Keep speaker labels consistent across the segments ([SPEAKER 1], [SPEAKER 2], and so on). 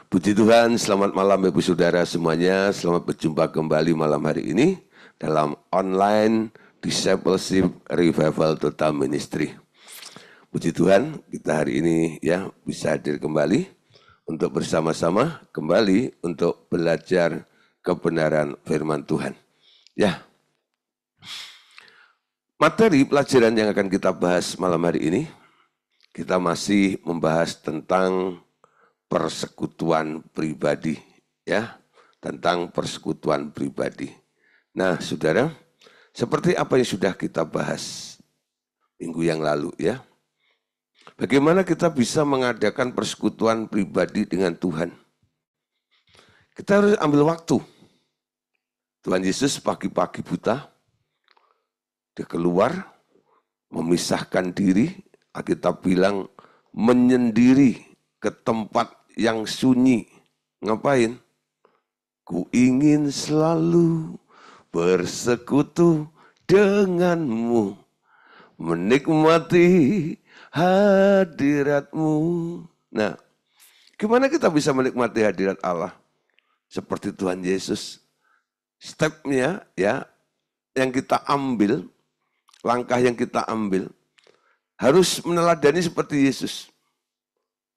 [SPEAKER 1] Puji Tuhan, selamat malam Ibu Saudara semuanya. Selamat berjumpa kembali malam hari ini dalam online Discipleship Revival Total Ministry. Puji Tuhan, kita hari ini ya bisa hadir kembali untuk bersama-sama kembali untuk belajar kebenaran firman Tuhan. Ya, materi pelajaran yang akan kita bahas malam hari ini, kita masih membahas tentang persekutuan pribadi, ya, tentang persekutuan pribadi. Nah, saudara, seperti apa yang sudah kita bahas minggu yang lalu, ya, bagaimana kita bisa mengadakan persekutuan pribadi dengan Tuhan? Kita harus ambil waktu. Tuhan Yesus pagi-pagi buta, dia keluar, memisahkan diri, Alkitab bilang menyendiri ke tempat yang sunyi. Ngapain? Ku ingin selalu bersekutu denganmu, menikmati hadiratmu. Nah, gimana kita bisa menikmati hadirat Allah? Seperti Tuhan Yesus. Stepnya ya, yang kita ambil, langkah yang kita ambil, harus meneladani seperti Yesus.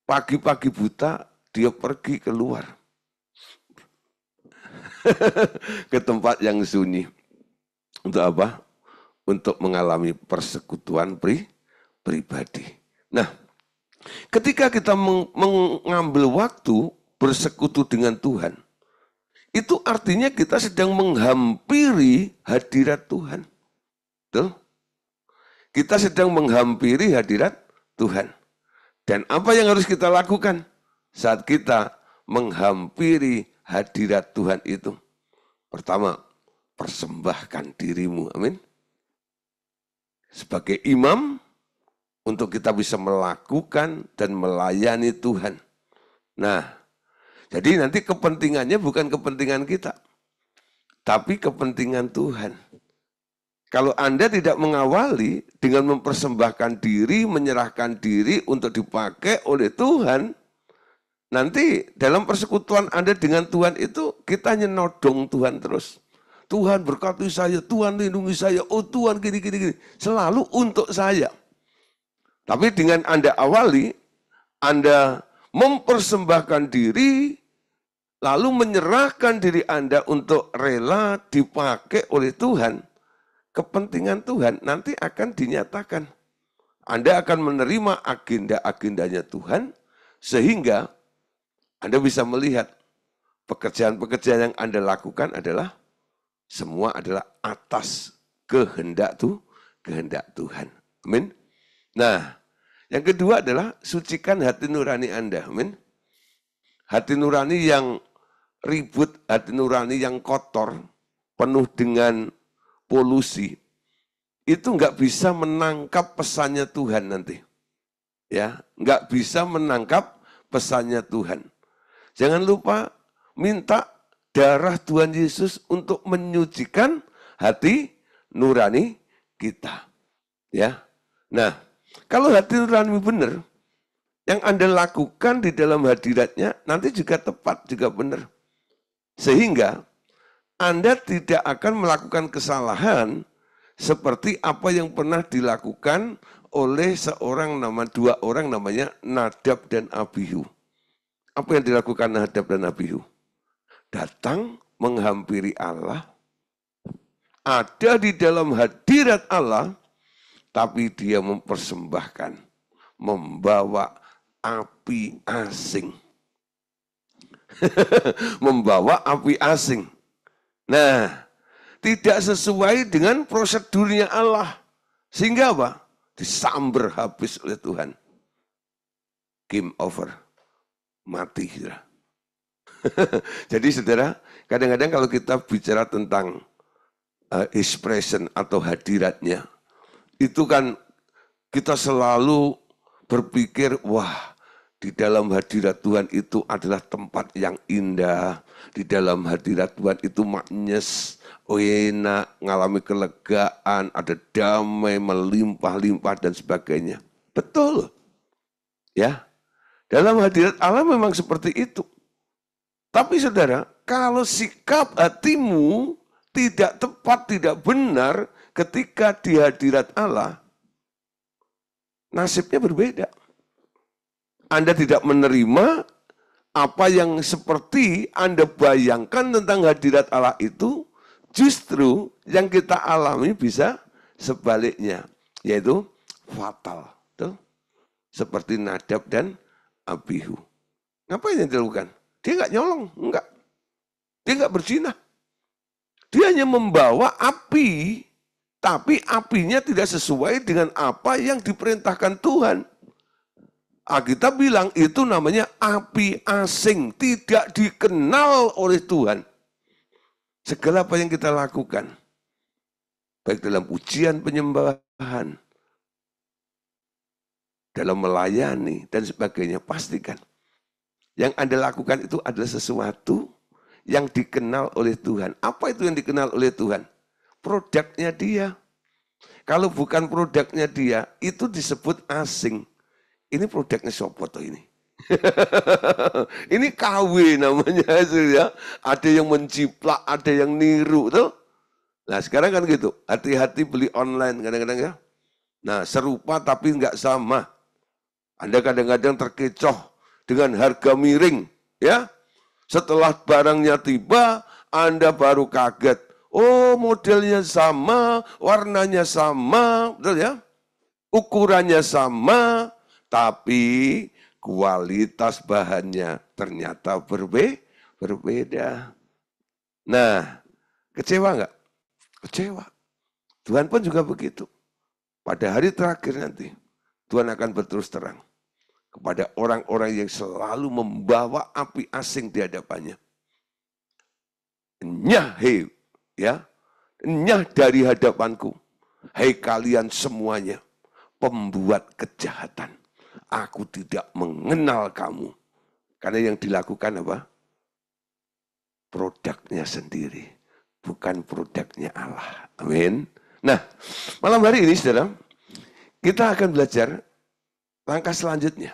[SPEAKER 1] Pagi-pagi buta, dia pergi keluar ke tempat yang sunyi. Untuk apa? Untuk mengalami persekutuan pribadi. Nah, ketika kita mengambil waktu bersekutu dengan Tuhan, itu artinya kita sedang menghampiri hadirat Tuhan. Betul? Kita sedang menghampiri hadirat Tuhan. Dan apa yang harus kita lakukan saat kita menghampiri hadirat Tuhan itu? Pertama, persembahkan dirimu, amin. Sebagai imam, untuk kita bisa melakukan dan melayani Tuhan. Nah, jadi nanti kepentingannya bukan kepentingan kita, tapi kepentingan Tuhan. Kalau Anda tidak mengawali dengan mempersembahkan diri, menyerahkan diri untuk dipakai oleh Tuhan, nanti dalam persekutuan Anda dengan Tuhan itu kita hanya nodong Tuhan terus. Tuhan berkati saya, Tuhan lindungi saya, oh Tuhan gini. Selalu untuk saya. Tapi dengan Anda awali, Anda mempersembahkan diri, lalu menyerahkan diri Anda untuk rela dipakai oleh Tuhan, kepentingan Tuhan nanti akan dinyatakan. Anda akan menerima agenda-agendanya Tuhan, sehingga Anda bisa melihat pekerjaan-pekerjaan yang Anda lakukan adalah semua adalah atas kehendak Tuhan. Amin. Nah, yang kedua adalah sucikan hati nurani Anda. Amin. Hati nurani yang ribut, hati nurani yang kotor, penuh dengan polusi, itu nggak bisa menangkap pesannya Tuhan nanti. Ya, nggak bisa menangkap pesannya Tuhan. Jangan lupa minta darah Tuhan Yesus untuk menyucikan hati nurani kita. Ya. Nah, kalau hati nurani benar, yang Anda lakukan di dalam hadiratnya nanti juga tepat, juga benar. Sehingga Anda tidak akan melakukan kesalahan seperti apa yang pernah dilakukan oleh dua orang namanya Nadab dan Abihu. Apa yang dilakukan Nadab dan Abihu? Datang menghampiri Allah, ada di dalam hadirat Allah, tapi dia mempersembahkan, membawa api asing. Membawa api asing. Nah, tidak sesuai dengan prosedurnya Allah. Sehingga apa? Disamber habis oleh Tuhan. Game over. Mati. Saudara. Jadi saudara, kadang-kadang kalau kita bicara tentang expression atau hadiratnya, itu kan kita selalu berpikir, wah, di dalam hadirat Tuhan itu adalah tempat yang indah. Di dalam hadirat Tuhan itu maknyes, enak, ngalami kelegaan, ada damai, melimpah-limpah dan sebagainya. Betul. Ya. Dalam hadirat Allah memang seperti itu. Tapi saudara, kalau sikap hatimu tidak tepat, tidak benar ketika di hadirat Allah, nasibnya berbeda. Anda tidak menerima apa yang seperti Anda bayangkan tentang hadirat Allah itu, justru yang kita alami bisa sebaliknya, yaitu fatal. Tuh. Seperti Nadab dan Abihu. Ngapain yang dilakukan? Dia nggak nyolong, enggak. Dia nggak berzina. Dia hanya membawa api, tapi apinya tidak sesuai dengan apa yang diperintahkan Tuhan. Alkitab bilang itu namanya api asing, tidak dikenal oleh Tuhan. Segala apa yang kita lakukan, baik dalam ujian penyembahan, dalam melayani, dan sebagainya, pastikan yang Anda lakukan itu adalah sesuatu yang dikenal oleh Tuhan. Apa itu yang dikenal oleh Tuhan? Produknya dia. Kalau bukan produknya dia, itu disebut asing. Ini produknya siapa tuh ini? Ini KW namanya ya. Ada yang menciplak, ada yang niru tuh. Nah sekarang kan gitu, hati-hati beli online kadang-kadang ya. Nah serupa tapi nggak sama. Anda kadang-kadang terkecoh dengan harga miring, ya. Setelah barangnya tiba, Anda baru kaget. Oh, modelnya sama, warnanya sama, betul ya? Ukurannya sama, tapi kualitas bahannya ternyata berbeda. Nah, kecewa nggak? Kecewa. Tuhan pun juga begitu. Pada hari terakhir nanti, Tuhan akan berterus terang kepada orang-orang yang selalu membawa api asing di hadapannya. Nyah, hei, ya, nyah dari hadapanku, hei kalian semuanya, pembuat kejahatan. Aku tidak mengenal kamu. Karena yang dilakukan apa? Produknya sendiri, bukan produknya Allah. Amin. Nah, malam hari ini, saudara, kita akan belajar langkah selanjutnya.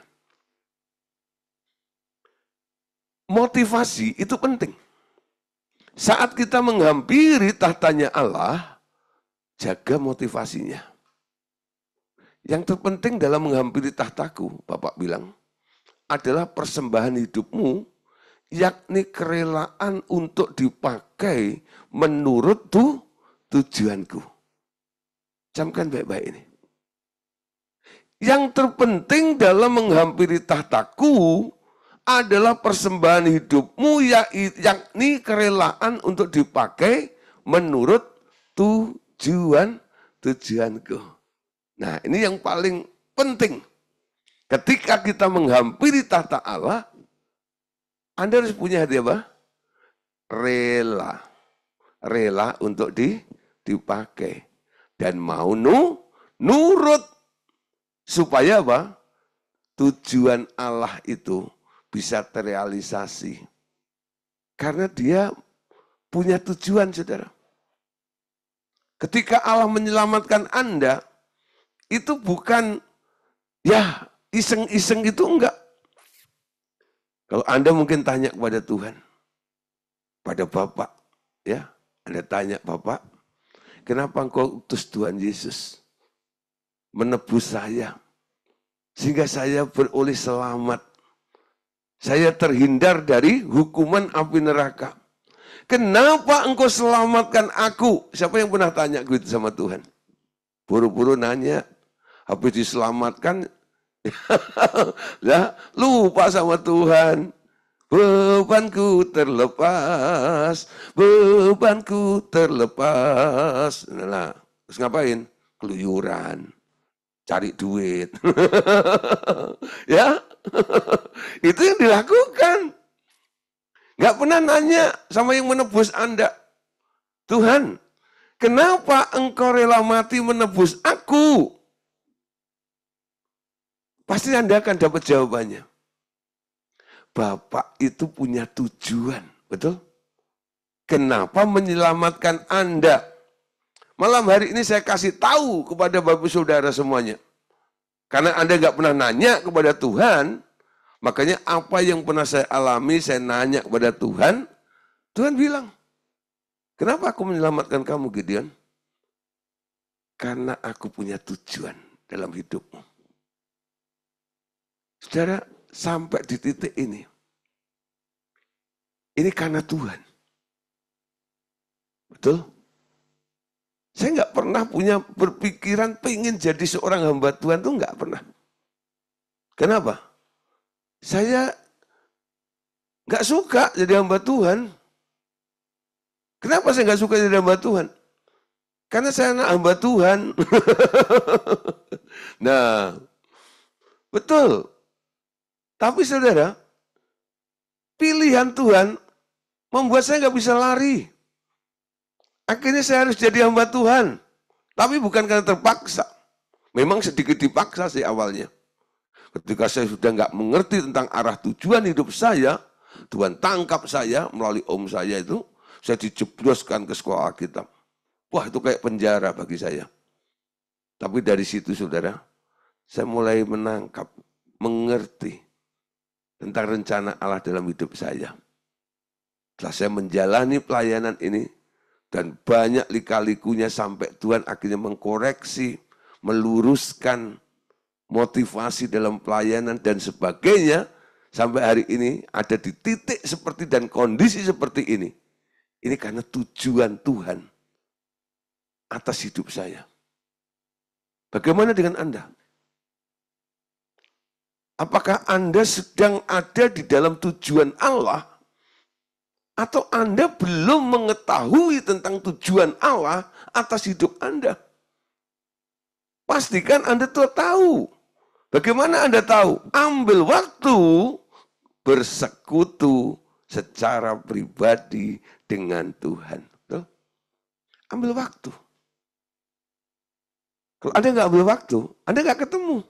[SPEAKER 1] Motivasi itu penting. Saat kita menghampiri tahtanya Allah, jaga motivasinya. Yang terpenting dalam menghampiri tahtaku, Bapak bilang, adalah persembahan hidupmu, yakni kerelaan untuk dipakai menurut tujuanku. Camkan baik-baik ini. Yang terpenting dalam menghampiri tahtaku adalah persembahan hidupmu, yakni kerelaan untuk dipakai menurut tujuanku. Nah, ini yang paling penting. Ketika kita menghampiri tahta Allah, Anda harus punya hati apa? Rela. Rela untuk dipakai. Dan mau nurut. Supaya apa? Tujuan Allah itu bisa terrealisasi. Karena dia punya tujuan, saudara. Ketika Allah menyelamatkan Anda, itu bukan ya iseng-iseng itu enggak. Kalau Anda mungkin tanya kepada Tuhan, pada Bapak, ya, Anda tanya, Bapak, kenapa engkau utus Tuhan Yesus menebus saya, sehingga saya beroleh selamat, saya terhindar dari hukuman api neraka. Kenapa engkau selamatkan aku? Siapa yang pernah tanya gitu sama Tuhan? Buru-buru nanya, habis diselamatkan, ya lupa sama Tuhan. Bebanku terlepas, bebanku terlepas. Nah, terus ngapain? Keluyuran, cari duit. Ya, itu yang dilakukan. Gak pernah nanya sama yang menebus Anda. Tuhan, kenapa engkau rela mati menebus aku? Pasti Anda akan dapat jawabannya. Bapak itu punya tujuan, betul? Kenapa menyelamatkan Anda? Malam hari ini saya kasih tahu kepada Bapak Saudara semuanya. Karena Anda nggak pernah nanya kepada Tuhan, Makanya apa yang pernah saya alami, saya nanya kepada Tuhan, Tuhan bilang, kenapa aku menyelamatkan kamu, Gideon? Karena aku punya tujuan dalam hidupmu. Saudara, sampai di titik ini karena Tuhan. Betul? Saya nggak pernah punya berpikiran pengen jadi seorang hamba Tuhan, tuh nggak pernah. Kenapa? Saya nggak suka jadi hamba Tuhan. Kenapa saya nggak suka jadi hamba Tuhan? Karena saya anak hamba Tuhan. Nah, betul. Tapi saudara, pilihan Tuhan membuat saya nggak bisa lari. Akhirnya saya harus jadi hamba Tuhan. Tapi bukan karena terpaksa. Memang sedikit dipaksa sih awalnya. Ketika saya sudah nggak mengerti tentang arah tujuan hidup saya, Tuhan tangkap saya melalui om saya itu, saya dijebloskan ke sekolah Alkitab. Wah, itu kayak penjara bagi saya. Tapi dari situ saudara, saya mulai menangkap, mengerti tentang rencana Allah dalam hidup saya. Setelah saya menjalani pelayanan ini, dan banyak lika-likunya sampai Tuhan akhirnya mengkoreksi, meluruskan motivasi dalam pelayanan dan sebagainya, sampai hari ini ada di titik seperti dan kondisi seperti ini. Ini karena tujuan Tuhan atas hidup saya. Bagaimana dengan Anda? Apakah Anda sedang ada di dalam tujuan Allah? Atau Anda belum mengetahui tentang tujuan Allah atas hidup Anda? Pastikan Anda tuh tahu. Bagaimana Anda tahu? Ambil waktu bersekutu secara pribadi dengan Tuhan. Tuh. Ambil waktu. Kalau Anda nggak ambil waktu, Anda nggak ketemu.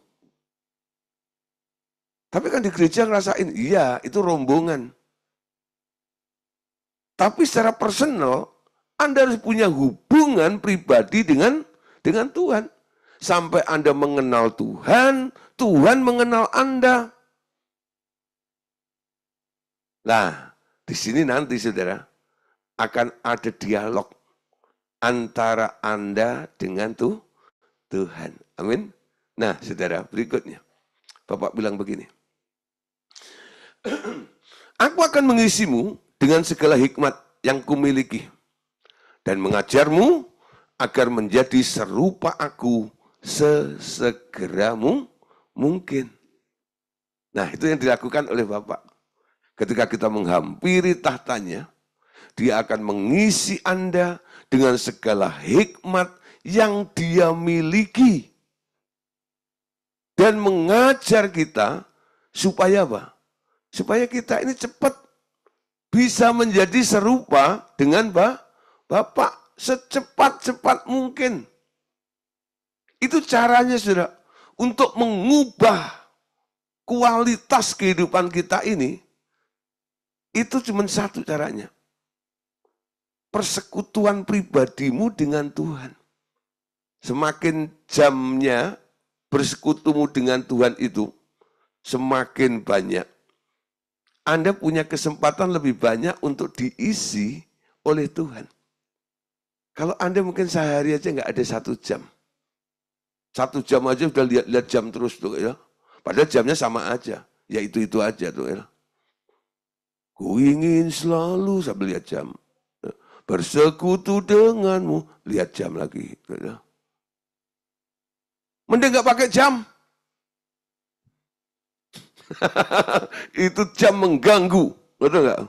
[SPEAKER 1] Tapi kan di gereja ngerasain, iya itu rombongan. Tapi secara personal, Anda harus punya hubungan pribadi dengan Tuhan. Sampai Anda mengenal Tuhan, Tuhan mengenal Anda. Nah, di sini nanti saudara, akan ada dialog antara Anda dengan Tuhan. Amin. Nah, saudara, berikutnya. Bapak bilang begini. Aku akan mengisimu dengan segala hikmat yang kumiliki dan mengajarmu agar menjadi serupa aku sesegera mungkin. Nah, itu yang dilakukan oleh Bapak. Ketika kita menghampiri tahtanya, Dia akan mengisi Anda dengan segala hikmat yang Dia miliki. Dan mengajar kita supaya apa? Supaya kita ini cepat bisa menjadi serupa dengan Bapak secepat-cepat mungkin. Itu caranya saudara. Untuk mengubah kualitas kehidupan kita ini, itu cuma satu caranya. Persekutuan pribadimu dengan Tuhan. Semakin jamnya bersekutumu dengan Tuhan itu, semakin banyak. Anda punya kesempatan lebih banyak untuk diisi oleh Tuhan. Kalau Anda mungkin sehari aja nggak ada 1 jam. 1 jam aja udah lihat jam terus tuh ya. Padahal jamnya sama aja. Ya itu aja tuh ya. Ku ingin selalu sambil lihat jam. Bersekutu denganmu. Lihat jam lagi. Ya. Mending nggak pakai jam. Itu jam mengganggu. Betul nggak?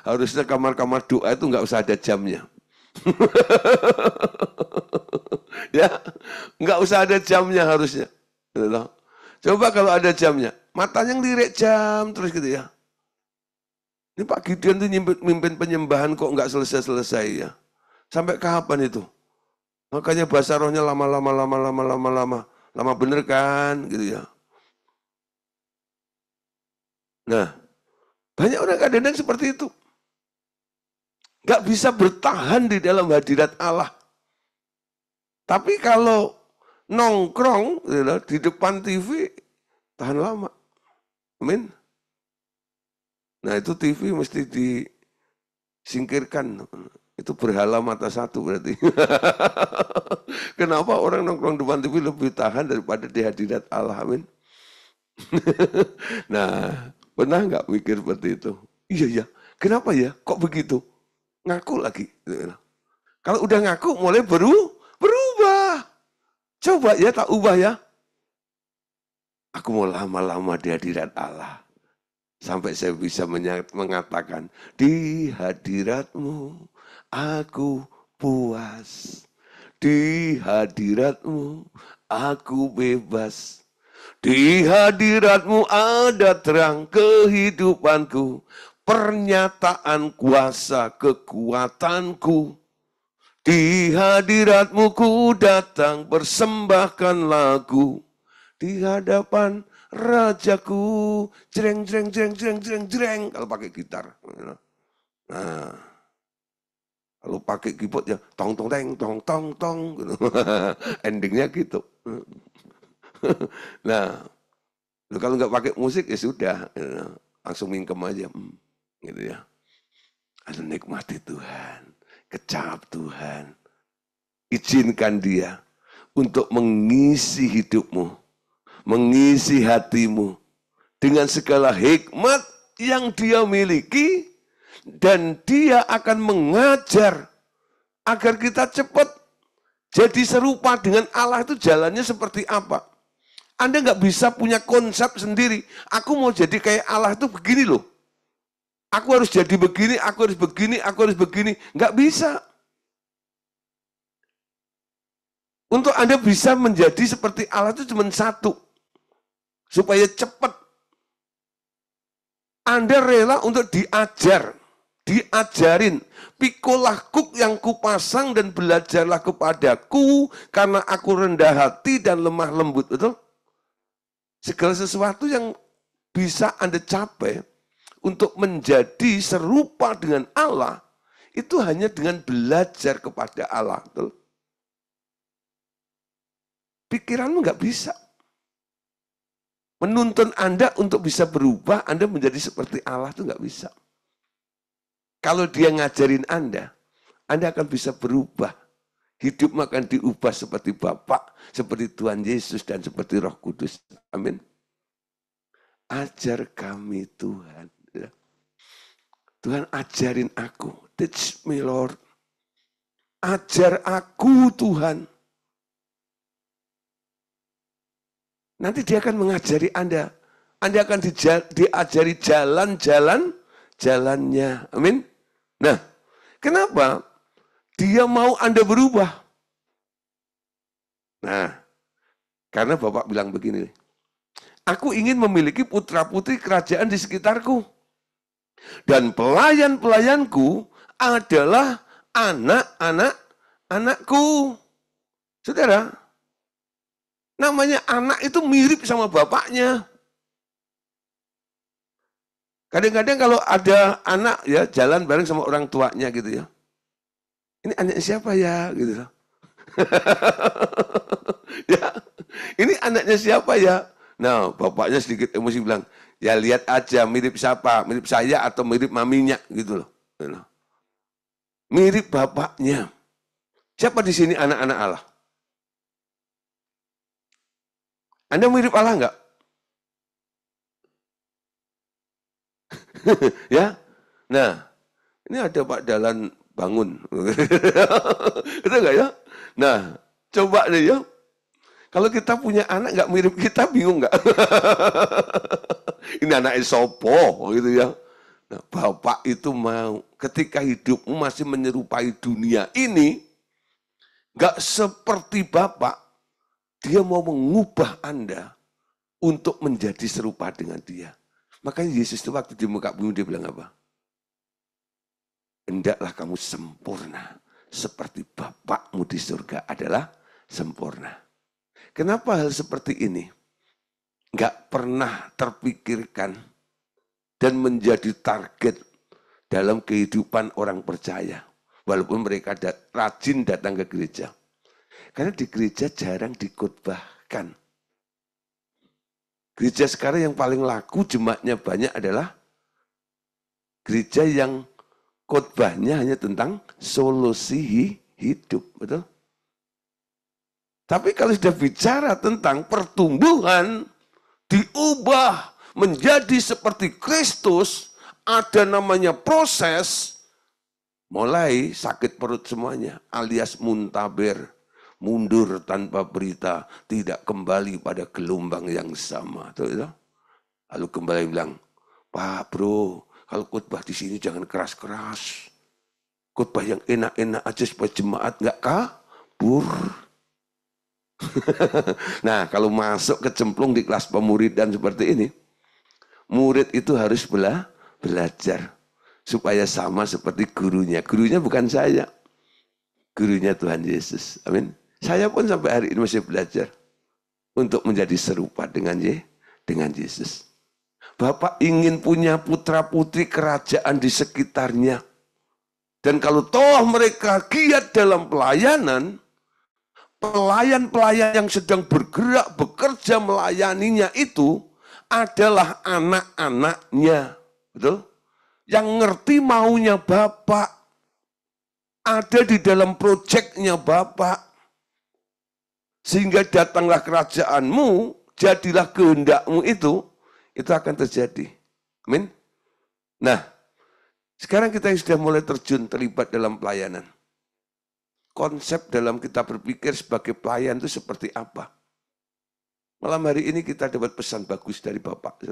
[SPEAKER 1] Harusnya kamar-kamar doa itu nggak usah ada jamnya. Ya, nggak usah ada jamnya harusnya. Coba kalau ada jamnya, matanya ngelirik jam terus gitu ya. Ini Pak Gideon tuh mimpin penyembahan kok nggak selesai-selesai ya. Sampai kapan itu? Makanya bahasa rohnya lama bener kan gitu ya. Nah, banyak orang kadang-kadang seperti itu. Nggak bisa bertahan di dalam hadirat Allah. Tapi kalau nongkrong di depan TV, tahan lama. Amin. Nah itu TV mesti disingkirkan. Itu berhala mata satu berarti. Kenapa orang nongkrong depan TV lebih tahan daripada di hadirat Allah? Amin. Nah, pernah nggak mikir seperti itu? Iya ya, kenapa ya? Kok begitu? Ngaku lagi. Kalau udah ngaku mulai berubah. Coba ya tak ubah ya. Aku mau lama-lama di hadirat Allah. Sampai saya bisa mengatakan, di hadiratmu aku puas. Di hadiratmu aku bebas. Di hadiratmu ada terang kehidupanku. Pernyataan kuasa kekuatanku. Di hadiratmu ku datang persembahkan lagu. Di hadapan Rajaku, jreng, jreng, jreng, jreng, jreng, jreng, kalau pakai gitar. Nah, kalau pakai keyboard ya, tong, tong, teng, tong, tong, tong. Endingnya gitu. Nah, kalau nggak pakai musik ya sudah, langsung mingkem aja. Gitu ya. Ada nikmati Tuhan, kecap Tuhan. Izinkan dia untuk mengisi hidupmu, mengisi hatimu dengan segala hikmat yang dia miliki, dan dia akan mengajar agar kita cepat jadi serupa dengan Allah. Itu jalannya seperti apa? Anda nggak bisa punya konsep sendiri. Aku mau jadi kayak Allah itu begini loh. Aku harus jadi begini, aku harus begini, aku harus begini. Nggak bisa. Untuk Anda bisa menjadi seperti Allah itu cuma satu. Supaya cepat. Anda rela untuk diajarin. Pikulah kuk yang kupasang dan belajarlah kepadaku, karena aku rendah hati dan lemah lembut. Betul? Segala sesuatu yang bisa Anda capai untuk menjadi serupa dengan Allah, itu hanya dengan belajar kepada Allah. Betul? Pikiranmu nggak bisa. Menuntun Anda untuk bisa berubah, Anda menjadi seperti Allah itu nggak bisa. Kalau dia ngajarin Anda akan bisa berubah. Hidupmu akan diubah seperti Bapa, seperti Tuhan Yesus, dan seperti Roh Kudus. Amin. Ajar kami Tuhan. Tuhan ajarin aku. Teach me Lord. Ajar aku Tuhan. Nanti dia akan mengajari Anda. Anda akan diajari jalannya. Amin. Nah, kenapa dia mau Anda berubah? Nah, karena Bapak bilang begini, aku ingin memiliki putra-putri kerajaan di sekitarku. Dan pelayan-pelayanku adalah anak-anakku. Saudara, namanya anak itu mirip sama bapaknya. Kadang-kadang kalau ada anak ya jalan bareng sama orang tuanya gitu ya. Ini anaknya siapa ya gitu. Ya, ini anaknya siapa ya? Nah, bapaknya sedikit emosi bilang, ya lihat aja mirip siapa, mirip saya atau mirip maminya gitu loh. Mirip bapaknya. Siapa di sini anak-anak Allah? Anda mirip Allah enggak? Ya. Nah, ini ada Pak Dalan bangun. Itu enggak ya? Nah, coba deh ya. Kalau kita punya anak nggak mirip kita, bingung nggak? Ini anak sopo gitu ya. Nah, Bapak itu mau ketika hidupmu masih menyerupai dunia ini, nggak seperti Bapak, dia mau mengubah Anda untuk menjadi serupa dengan dia. Makanya Yesus itu waktu di muka bumi dia bilang apa? Hendaklah kamu sempurna seperti Bapakmu di surga adalah sempurna. Kenapa hal seperti ini nggak pernah terpikirkan dan menjadi target dalam kehidupan orang percaya, walaupun mereka rajin datang ke gereja? Karena di gereja jarang dikhotbahkan. Gereja sekarang yang paling laku jemaatnya banyak adalah gereja yang khotbahnya hanya tentang solusi hidup, betul? Tapi kalau sudah bicara tentang pertumbuhan, diubah menjadi seperti Kristus, ada namanya proses, mulai sakit perut semuanya, alias muntaber. Mundur tanpa berita, tidak kembali pada gelombang yang sama. Lalu kembali bilang, Pak bro, kalau khotbah di sini jangan keras-keras. Khotbah yang enak-enak aja supaya jemaat nggak kabur. Nah, kalau masuk kecemplung di kelas pemuridan seperti ini, murid itu harus belajar supaya sama seperti gurunya. Gurunya bukan saya, gurunya Tuhan Yesus. Amin. Saya pun sampai hari ini masih belajar untuk menjadi serupa dengan Yesus. Bapak ingin punya putra-putri kerajaan di sekitarnya. Dan kalau toh mereka giat dalam pelayanan, pelayan-pelayan yang sedang bergerak, bekerja melayaninya itu adalah anak-anaknya. Betul? Yang ngerti maunya Bapak. Ada di dalam proyeknya Bapak. Sehingga datanglah kerajaanmu, jadilah kehendakmu itu akan terjadi. Amin. Nah, sekarang kita sudah mulai terjun terlibat dalam pelayanan. Konsep dalam kita berpikir sebagai pelayan itu seperti apa? Malam hari ini kita dapat pesan bagus dari Bapak.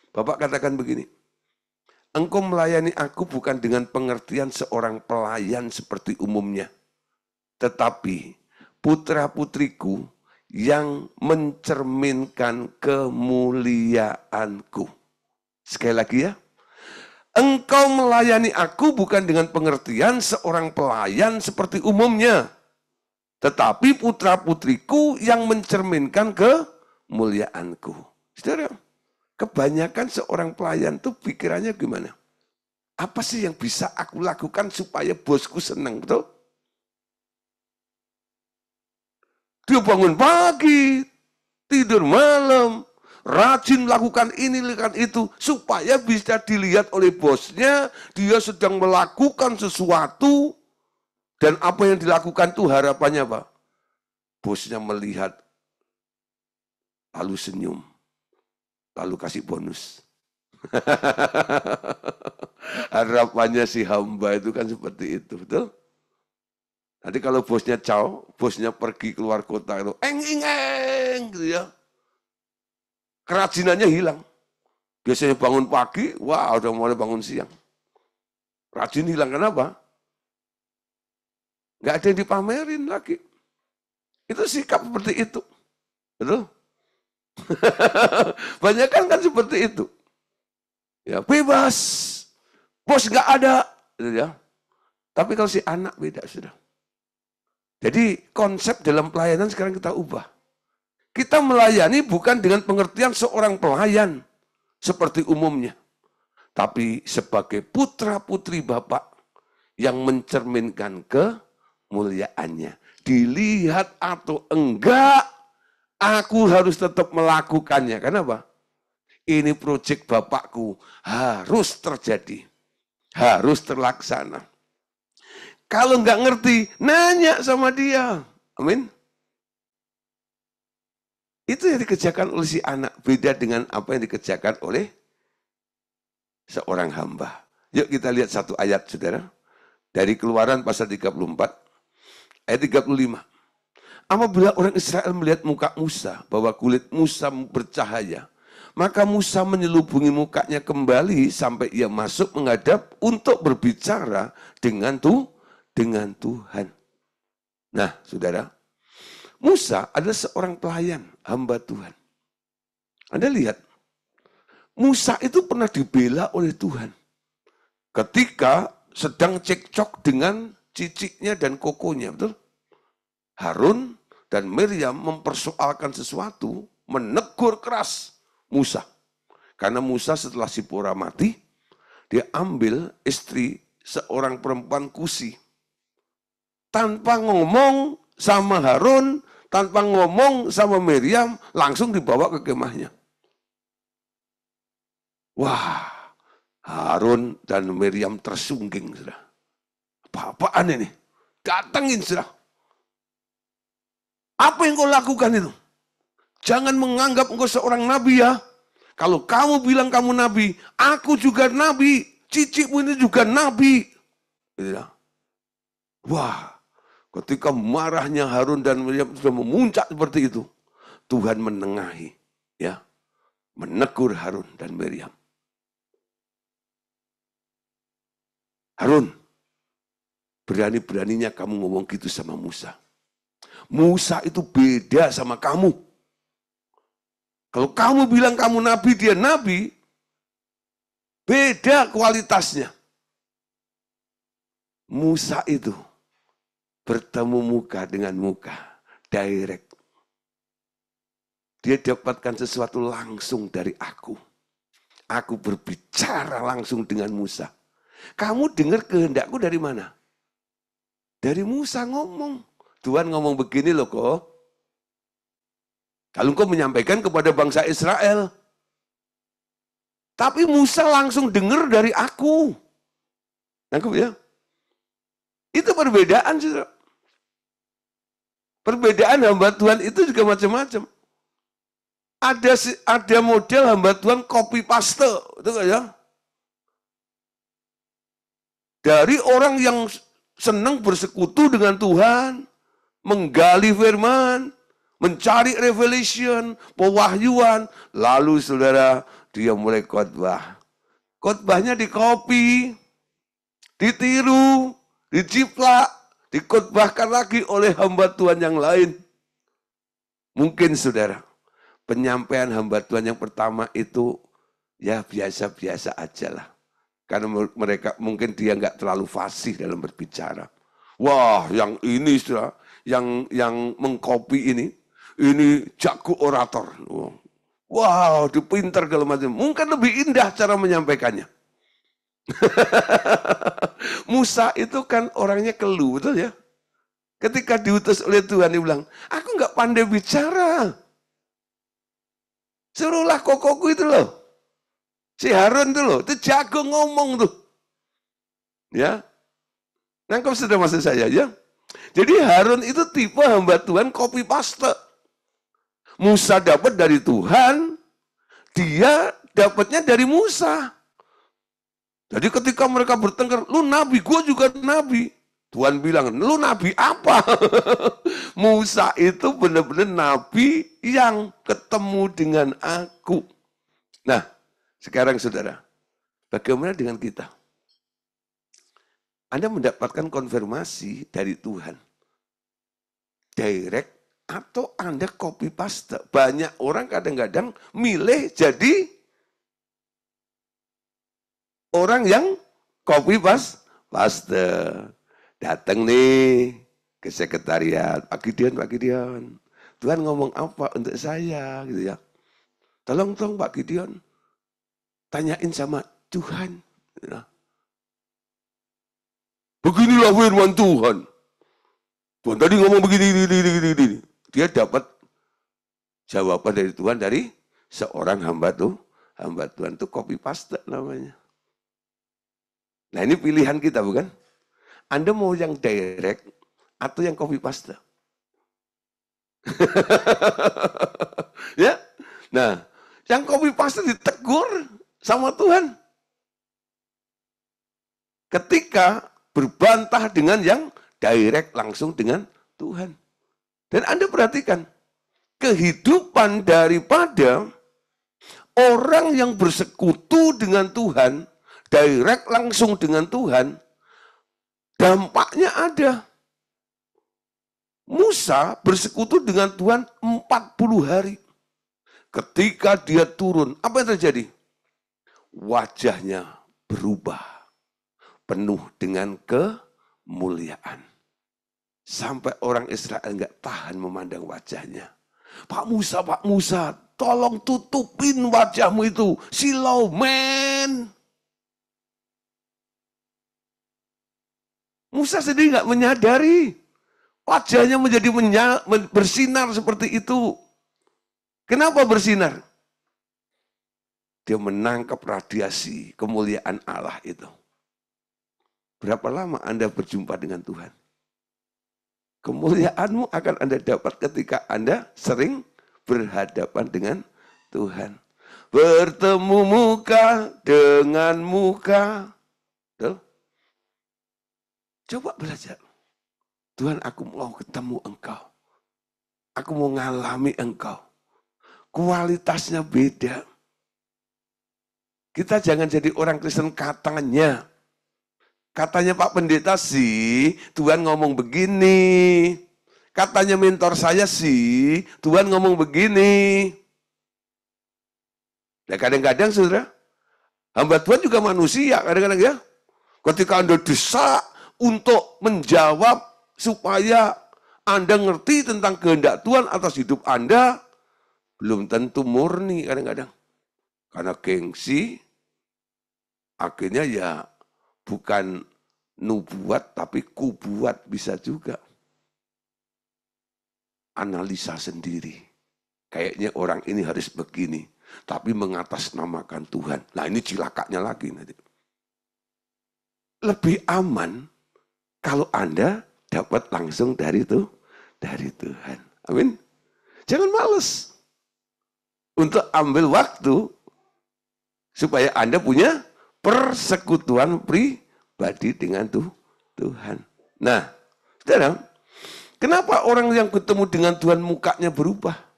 [SPEAKER 1] Bapak katakan begini, engkau melayani aku bukan dengan pengertian seorang pelayan seperti umumnya, tetapi putra-putriku yang mencerminkan kemuliaanku. Sekali lagi ya. Engkau melayani aku bukan dengan pengertian seorang pelayan seperti umumnya. Tetapi putra-putriku yang mencerminkan kemuliaanku. Saudara, kebanyakan seorang pelayan itu pikirannya gimana? Apa sih yang bisa aku lakukan supaya bosku senang, betul? Dia bangun pagi, tidur malam, rajin melakukan ini, lakukan itu, supaya bisa dilihat oleh bosnya, dia sedang melakukan sesuatu, dan apa yang dilakukan itu harapannya apa? Bosnya melihat, lalu senyum, lalu kasih bonus. Harapannya si hamba itu kan seperti itu, betul? Nanti kalau bosnya bosnya pergi keluar kota itu, gitu ya. Kerajinannya hilang. Biasanya bangun pagi, wah udah mulai bangun siang. Rajin hilang, kenapa? Nggak ada yang dipamerin lagi. Itu sikap seperti itu. Betul? Banyak kan seperti itu. Ya, bebas. Bos nggak ada. Gitu ya. Tapi kalau si anak beda sudah. Jadi konsep dalam pelayanan sekarang kita ubah. Kita melayani bukan dengan pengertian seorang pelayan seperti umumnya. Tapi sebagai putra-putri Bapak yang mencerminkan kemuliaannya. Dilihat atau enggak, aku harus tetap melakukannya. Kenapa? Ini proyek Bapakku harus terjadi. Harus terlaksana. Kalau enggak ngerti, nanya sama dia. Amin. Itu yang dikerjakan oleh si anak. Beda dengan apa yang dikerjakan oleh seorang hamba. Yuk kita lihat satu ayat, saudara. Dari Keluaran pasal 34, ayat 35. Apabila orang Israel melihat muka Musa, bahwa kulit Musa bercahaya, maka Musa menyelubungi mukanya kembali sampai ia masuk menghadap untuk berbicara dengan Tuhan. Nah, saudara, Musa adalah seorang pelayan, hamba Tuhan. Anda lihat, Musa itu pernah dibela oleh Tuhan. Ketika sedang cekcok dengan ciciknya dan kokonya, betul? Harun dan Miriam mempersoalkan sesuatu, menegur keras Musa. Karena Musa setelah Sipora mati, dia ambil istri seorang perempuan Kusi. Tanpa ngomong sama Harun, tanpa ngomong sama Miriam, langsung dibawa ke kemahnya. Wah, Harun dan Miriam tersungging, sudah. Apa-apaan ini? Datangin, sudah. Apa yang kau lakukan itu? Jangan menganggap engkau seorang nabi ya. Kalau kamu bilang kamu nabi, aku juga nabi. Cicikmu ini juga nabi. Wah, ketika marahnya Harun dan Miriam sudah memuncak seperti itu, Tuhan menengahi, ya, menegur Harun dan Miriam. Harun, berani-beraninya kamu ngomong gitu sama Musa. Musa itu beda sama kamu. Kalau kamu bilang kamu nabi, dia nabi, beda kualitasnya. Musa itu bertemu muka dengan muka, direct. Dia dapatkan sesuatu langsung dari aku. Aku berbicara langsung dengan Musa. Kamu dengar kehendakku dari mana? Dari Musa ngomong. Tuhan ngomong begini loh kok. Kalau engkau menyampaikan kepada bangsa Israel. Tapi Musa langsung dengar dari aku. Nangkep ya? Itu perbedaan. Saudara. Perbedaan hamba Tuhan itu juga macam-macam. Ada model hamba Tuhan copy paste. Itu kan ya? Dari orang yang senang bersekutu dengan Tuhan. Menggali firman. Mencari revelation, pewahyuan, lalu saudara, dia mulai khotbah. Khotbahnya dikopi, ditiru, diciplak, dikhotbahkan lagi oleh hamba Tuhan yang lain. Mungkin saudara, penyampaian hamba Tuhan yang pertama itu ya biasa-biasa aja lah. Karena mereka mungkin dia nggak terlalu fasih dalam berbicara. Wah, yang ini saudara, yang mengkopi ini jago orator. Wow, dia pintar kalau macam. Mungkin lebih indah cara menyampaikannya. Musa itu kan orangnya keluh, betul ya? Ketika diutus oleh Tuhan, dia bilang, aku nggak pandai bicara. Suruhlah kokoku itu loh. Si Harun itu loh, itu jago ngomong tuh. Ya, nangkep sudah maksud saya ya? Jadi Harun itu tipe hamba Tuhan copy paste. Musa dapat dari Tuhan, dia dapatnya dari Musa. Jadi ketika mereka bertengkar, lu nabi, gue juga nabi. Tuhan bilang, lu nabi apa? Musa itu benar-benar nabi yang ketemu dengan aku. Nah, sekarang saudara, bagaimana dengan kita? Anda mendapatkan konfirmasi dari Tuhan. Direct atau Anda copy paste. Banyak orang kadang-kadang milih jadi orang yang copy paste. Datang nih ke sekretariat, Pak Gideon. Tuhan ngomong apa untuk saya gitu ya. Tolong Pak Gideon, tanyain sama Tuhan. Beginilah firman Tuhan. Tuhan tadi ngomong begini. Dia dapat jawaban dari Tuhan dari seorang hamba Tuhan itu copy paste namanya. Nah ini pilihan kita bukan? Anda mau yang direct atau yang copy paste? Ya, nah yang copy paste ditegur sama Tuhan. Ketika berbantah dengan yang direct langsung dengan Tuhan. Dan Anda perhatikan, kehidupan daripada orang yang bersekutu dengan Tuhan, direct langsung dengan Tuhan, dampaknya ada. Musa bersekutu dengan Tuhan 40 hari. Ketika dia turun, apa yang terjadi? Wajahnya berubah. Penuh dengan kemuliaan. Sampai orang Israel nggak tahan memandang wajahnya. Pak Musa, tolong tutupin wajahmu itu. Silau, men. Musa sendiri nggak menyadari. Wajahnya menjadi bersinar seperti itu. Kenapa bersinar? Dia menangkap radiasi kemuliaan Allah itu. Berapa lama Anda berjumpa dengan Tuhan? Kemuliaanmu akan Anda dapat ketika Anda sering berhadapan dengan Tuhan. Bertemu muka dengan muka. Tuh. Coba belajar. Tuhan, aku mau ketemu Engkau. Aku mau ngalami Engkau. Kualitasnya beda. Kita jangan jadi orang Kristen katanya. Katanya Pak Pendeta sih, Tuhan ngomong begini. Katanya mentor saya sih, Tuhan ngomong begini. Ya kadang-kadang saudara, hamba Tuhan juga manusia kadang-kadang ya. Ketika Anda desak untuk menjawab supaya Anda ngerti tentang kehendak Tuhan atas hidup Anda, belum tentu murni kadang-kadang. Karena gengsi, akhirnya ya bukan nubuat tapi kubuat bisa juga. Analisa sendiri. Kayaknya orang ini harus begini. Tapi mengatasnamakan Tuhan. Nah ini cilakanya lagi nanti. Lebih aman kalau Anda dapat langsung dari Tuhan. Amin. Jangan males untuk ambil waktu supaya Anda punya persekutuan pribadi dengan Tuhan. Nah, saudara, kenapa orang yang ketemu dengan Tuhan mukanya berubah?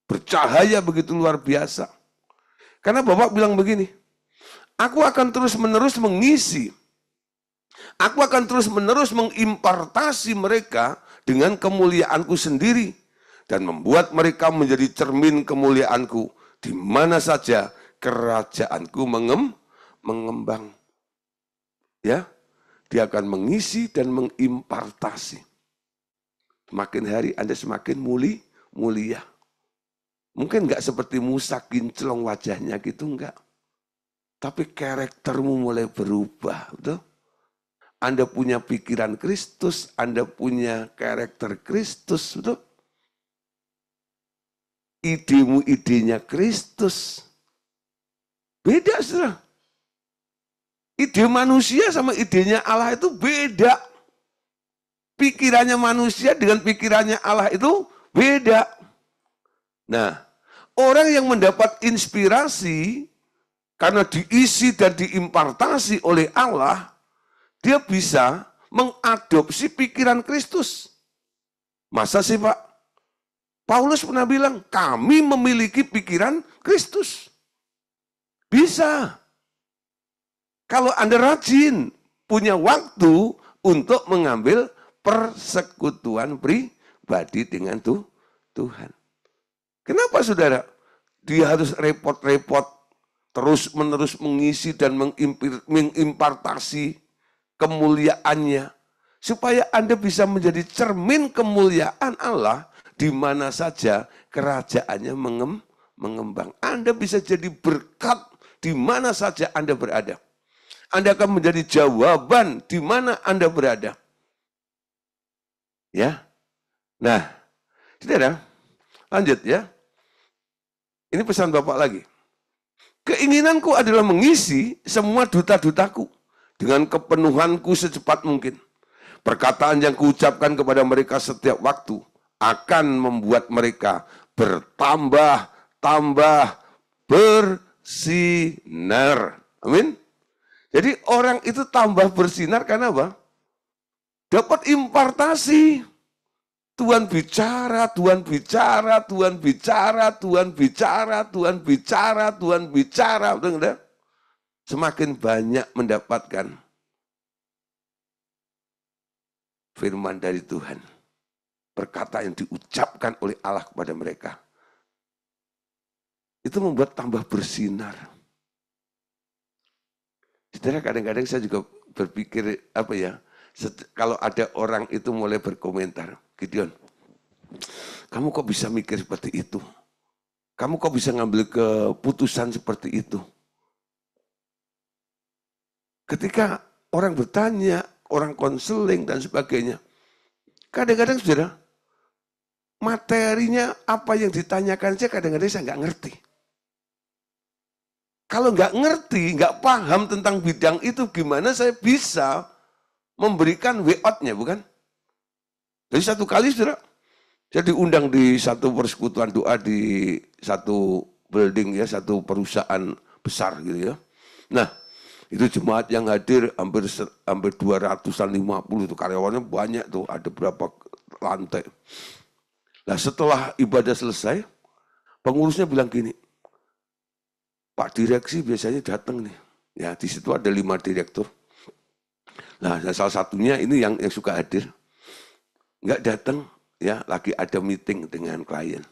[SPEAKER 1] Bercahaya begitu luar biasa. Karena Bapak bilang begini, aku akan terus-menerus mengisi, aku akan terus-menerus mengimpartasi mereka dengan kemuliaanku sendiri dan membuat mereka menjadi cermin kemuliaanku di mana saja kerajaanku mengembang. Ya, dia akan mengisi dan mengimpartasi. Semakin hari Anda semakin mulia. Mungkin enggak seperti Musa kinclong wajahnya gitu, enggak. Tapi karaktermu mulai berubah, betul? Anda punya pikiran Kristus, Anda punya karakter Kristus, betul? Idemu idenya Kristus. Beda, saudara. Ide manusia sama idenya Allah itu beda. Pikirannya manusia dengan pikirannya Allah itu beda. Nah, orang yang mendapat inspirasi karena diisi dan diimpartasi oleh Allah, dia bisa mengadopsi pikiran Kristus. Masa sih Pak? Paulus pernah bilang, kami memiliki pikiran Kristus. Bisa. Kalau Anda rajin, punya waktu untuk mengambil persekutuan pribadi dengan Tuhan. Kenapa saudara? Dia harus repot-repot, terus-menerus mengisi dan mengimpartasi kemuliaannya. Supaya Anda bisa menjadi cermin kemuliaan Allah di mana saja kerajaannya mengembang. Anda bisa jadi berkat di mana saja Anda berada. Anda akan menjadi jawaban di mana Anda berada. Ya. Nah, saudara, lanjut ya. Ini pesan Bapak lagi. Keinginanku adalah mengisi semua duta-dutaku dengan kepenuhanku secepat mungkin. Perkataan yang kuucapkan kepada mereka setiap waktu akan membuat mereka bertambah-tambah bersinar. Amin. Jadi orang itu tambah bersinar karena apa? Dapat impartasi. Tuhan bicara, Tuhan bicara, Tuhan bicara, Tuhan bicara, Tuhan bicara, Tuhan bicara. Betul, semakin banyak mendapatkan firman dari Tuhan. Perkataan yang diucapkan oleh Allah kepada mereka. Itu membuat tambah bersinar. Saudara, kadang-kadang saya juga berpikir, kalau ada orang itu mulai berkomentar, Gideon, kamu kok bisa mikir seperti itu? Kamu kok bisa ngambil keputusan seperti itu? Ketika orang bertanya, orang konseling dan sebagainya, Kadang-kadang saudara, materinya apa yang ditanyakan saja kadang-kadang saya nggak ngerti. Kalau nggak ngerti, nggak paham tentang bidang itu, gimana saya bisa memberikan way out-nya, bukan? Jadi satu kali, saudara, saya diundang di satu persekutuan doa di satu building ya, satu perusahaan besar gitu ya. Nah, itu jemaat yang hadir hampir 250 itu karyawannya banyak tuh, ada berapa lantai. Nah, setelah ibadah selesai, pengurusnya bilang gini, Pak Direksi biasanya datang nih. Ya, di situ ada 5 direktur. Nah, salah satunya ini yang suka hadir. Nggak datang, ya, lagi ada meeting dengan klien.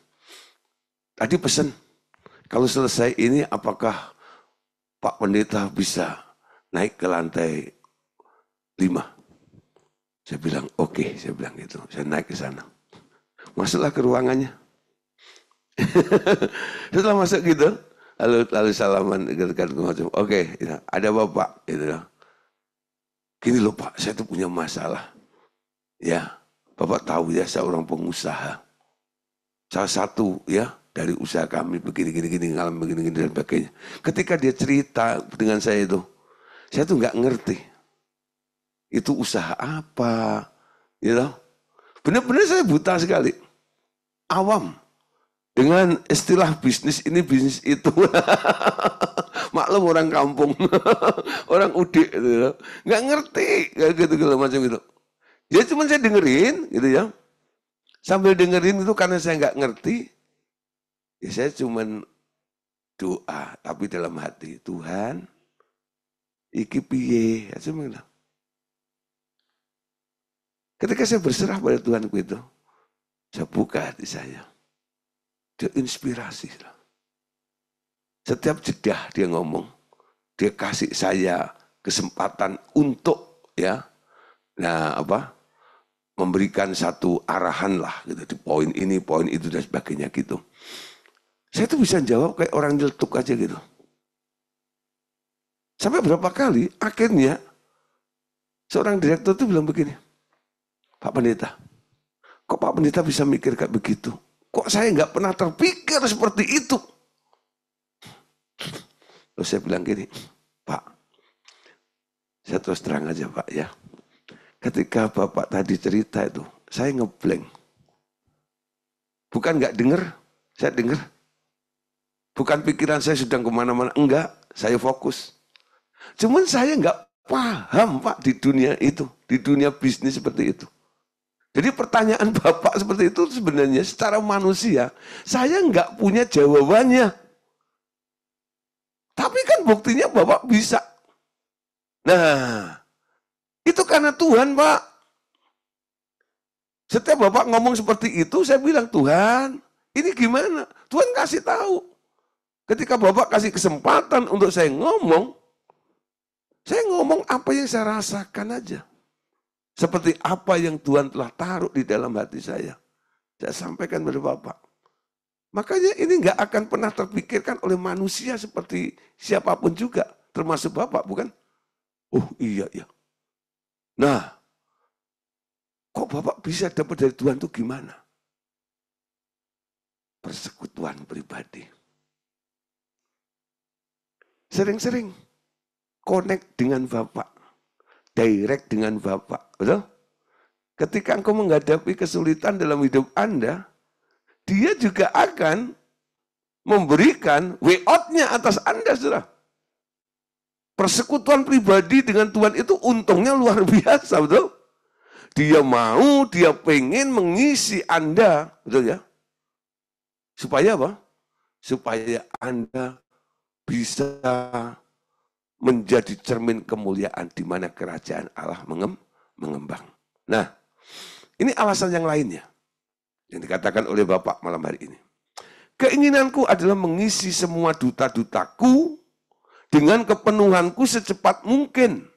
[SPEAKER 1] Tadi pesan, kalau selesai ini apakah Pak Pendeta bisa naik ke lantai 5? Saya bilang, oke, saya bilang gitu. Saya naik ke sana. Masuklah ke ruangannya. Setelah masuk gitu, lalu salaman oke, ya, ada Bapak gitu. Gini loh Pak, saya tuh punya masalah. Ya, Bapak tahu ya, saya orang pengusaha. Salah satu ya dari usaha kami begini ngalamin begini dan sebagainya. Ketika dia cerita dengan saya tuh nggak ngerti. Itu usaha apa? Gitu. Benar-benar saya buta sekali. Awam. Dengan istilah bisnis ini, bisnis itu. Maklum orang kampung. Orang udik. Gitu. Nggak ngerti. Kayak gitu, macam gitu. Ya cuma saya dengerin. Gitu ya. Sambil dengerin itu karena saya nggak ngerti. Ya saya cuma doa. Tapi dalam hati. Tuhan. Iki piye. Ya, cuma gitu. Ketika saya berserah pada Tuhanku itu. Saya buka hati saya. Dia inspirasi. Setiap jedah dia ngomong, dia kasih saya kesempatan untuk ya, nah apa, memberikan satu arahan lah gitu di poin ini, poin itu dan sebagainya gitu. Saya tuh bisa jawab kayak orang nyeletuk aja gitu. Sampai berapa kali akhirnya seorang direktur tuh bilang begini, Pak Pendeta, kok Pak Pendeta bisa mikir kayak begitu? Kok saya nggak pernah terpikir seperti itu? Terus saya bilang gini, Pak, saya terus terang aja Pak ya. Ketika Bapak tadi cerita itu, saya ngeblank. Bukan nggak dengar, saya dengar. Bukan pikiran saya sedang kemana-mana, enggak, saya fokus. Cuman saya nggak paham Pak di dunia itu, di dunia bisnis seperti itu. Jadi pertanyaan Bapak seperti itu sebenarnya secara manusia, saya nggak punya jawabannya. Tapi kan buktinya Bapak bisa. Nah, itu karena Tuhan Pak. Setiap Bapak ngomong seperti itu, saya bilang, Tuhan, ini gimana? Tuhan kasih tahu. Ketika Bapak kasih kesempatan untuk saya ngomong apa yang saya rasakan aja. Seperti apa yang Tuhan telah taruh di dalam hati saya. Saya sampaikan kepada Bapak. Makanya ini nggak akan pernah terpikirkan oleh manusia seperti siapapun juga. Termasuk Bapak, bukan? Oh iya, ya. Nah, kok Bapak bisa dapat dari Tuhan itu gimana? Persekutuan pribadi. Sering-sering connect dengan Bapak. Direct dengan Bapak, betul? Ketika engkau menghadapi kesulitan dalam hidup Anda, dia juga akan memberikan way out-nya atas Anda, saudara. Persekutuan pribadi dengan Tuhan itu untungnya luar biasa, betul? Dia mau, dia pengen mengisi Anda, betul ya? Supaya apa? Supaya Anda bisa menjadi cermin kemuliaan di mana kerajaan Allah mengembang. Nah, ini alasan yang lainnya yang dikatakan oleh Bapak malam hari ini. Keinginanku adalah mengisi semua duta-dutaku dengan kepenuhanku secepat mungkin.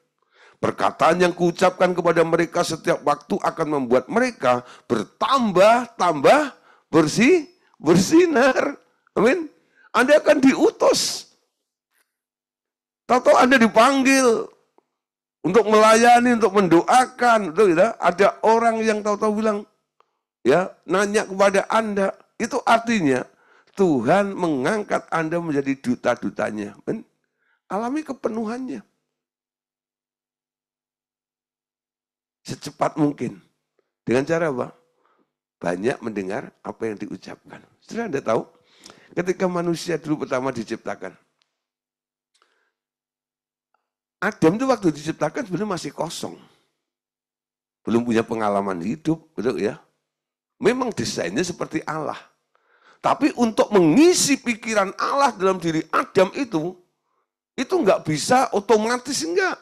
[SPEAKER 1] Perkataan yang kuucapkan kepada mereka setiap waktu akan membuat mereka bertambah-tambah bersinar. Amin. Anda akan diutus. Tahu-tahu Anda dipanggil untuk melayani, untuk mendoakan, betul ya? Ada orang yang tahu-tahu bilang, ya, nanya kepada Anda, itu artinya Tuhan mengangkat Anda menjadi duta-dutanya. Alami kepenuhannya. Secepat mungkin. Dengan cara apa? Banyak mendengar apa yang diucapkan. Sudah Anda tahu? Ketika manusia dulu pertama diciptakan, Adam itu waktu diciptakan sebenarnya masih kosong. Belum punya pengalaman hidup, betul ya? Memang desainnya seperti Allah. Tapi untuk mengisi pikiran Allah dalam diri Adam itu nggak bisa otomatis, enggak.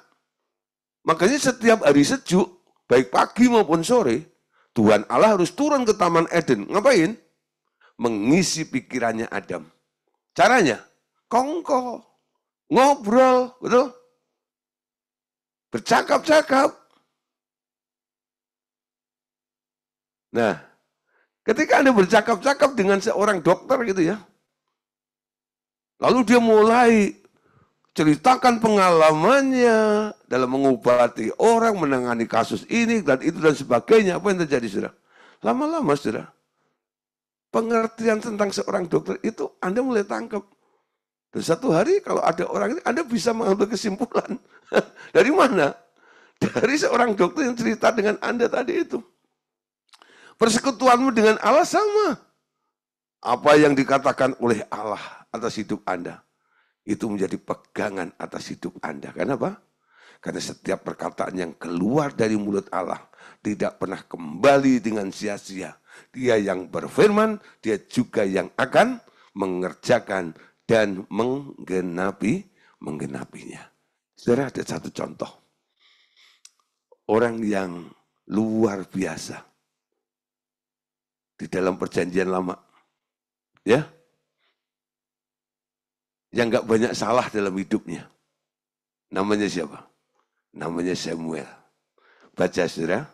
[SPEAKER 1] Makanya setiap hari sejuk, baik pagi maupun sore, Tuhan Allah harus turun ke Taman Eden. Ngapain? Mengisi pikirannya Adam. Caranya? Kongko, ngobrol, betul? Bercakap-cakap. Nah, ketika Anda bercakap-cakap dengan seorang dokter gitu ya, lalu dia mulai ceritakan pengalamannya dalam mengobati orang, menangani kasus ini dan itu dan sebagainya. Apa yang terjadi, saudara? Lama-lama, saudara, pengertian tentang seorang dokter itu Anda mulai tangkap. Dan satu hari kalau ada orang ini, Anda bisa mengambil kesimpulan. Dari mana? Dari seorang dokter yang cerita dengan Anda tadi itu. Persekutuanmu dengan Allah sama. Apa yang dikatakan oleh Allah atas hidup Anda, itu menjadi pegangan atas hidup Anda. Kenapa? Karena setiap perkataan yang keluar dari mulut Allah tidak pernah kembali dengan sia-sia. Dia yang berfirman, dia juga yang akan mengerjakan dan menggenapinya. Saudara, ada satu contoh. Orang yang luar biasa di dalam perjanjian lama. Ya, yang gak banyak salah dalam hidupnya. Namanya siapa? Namanya Samuel. Baca, saudara,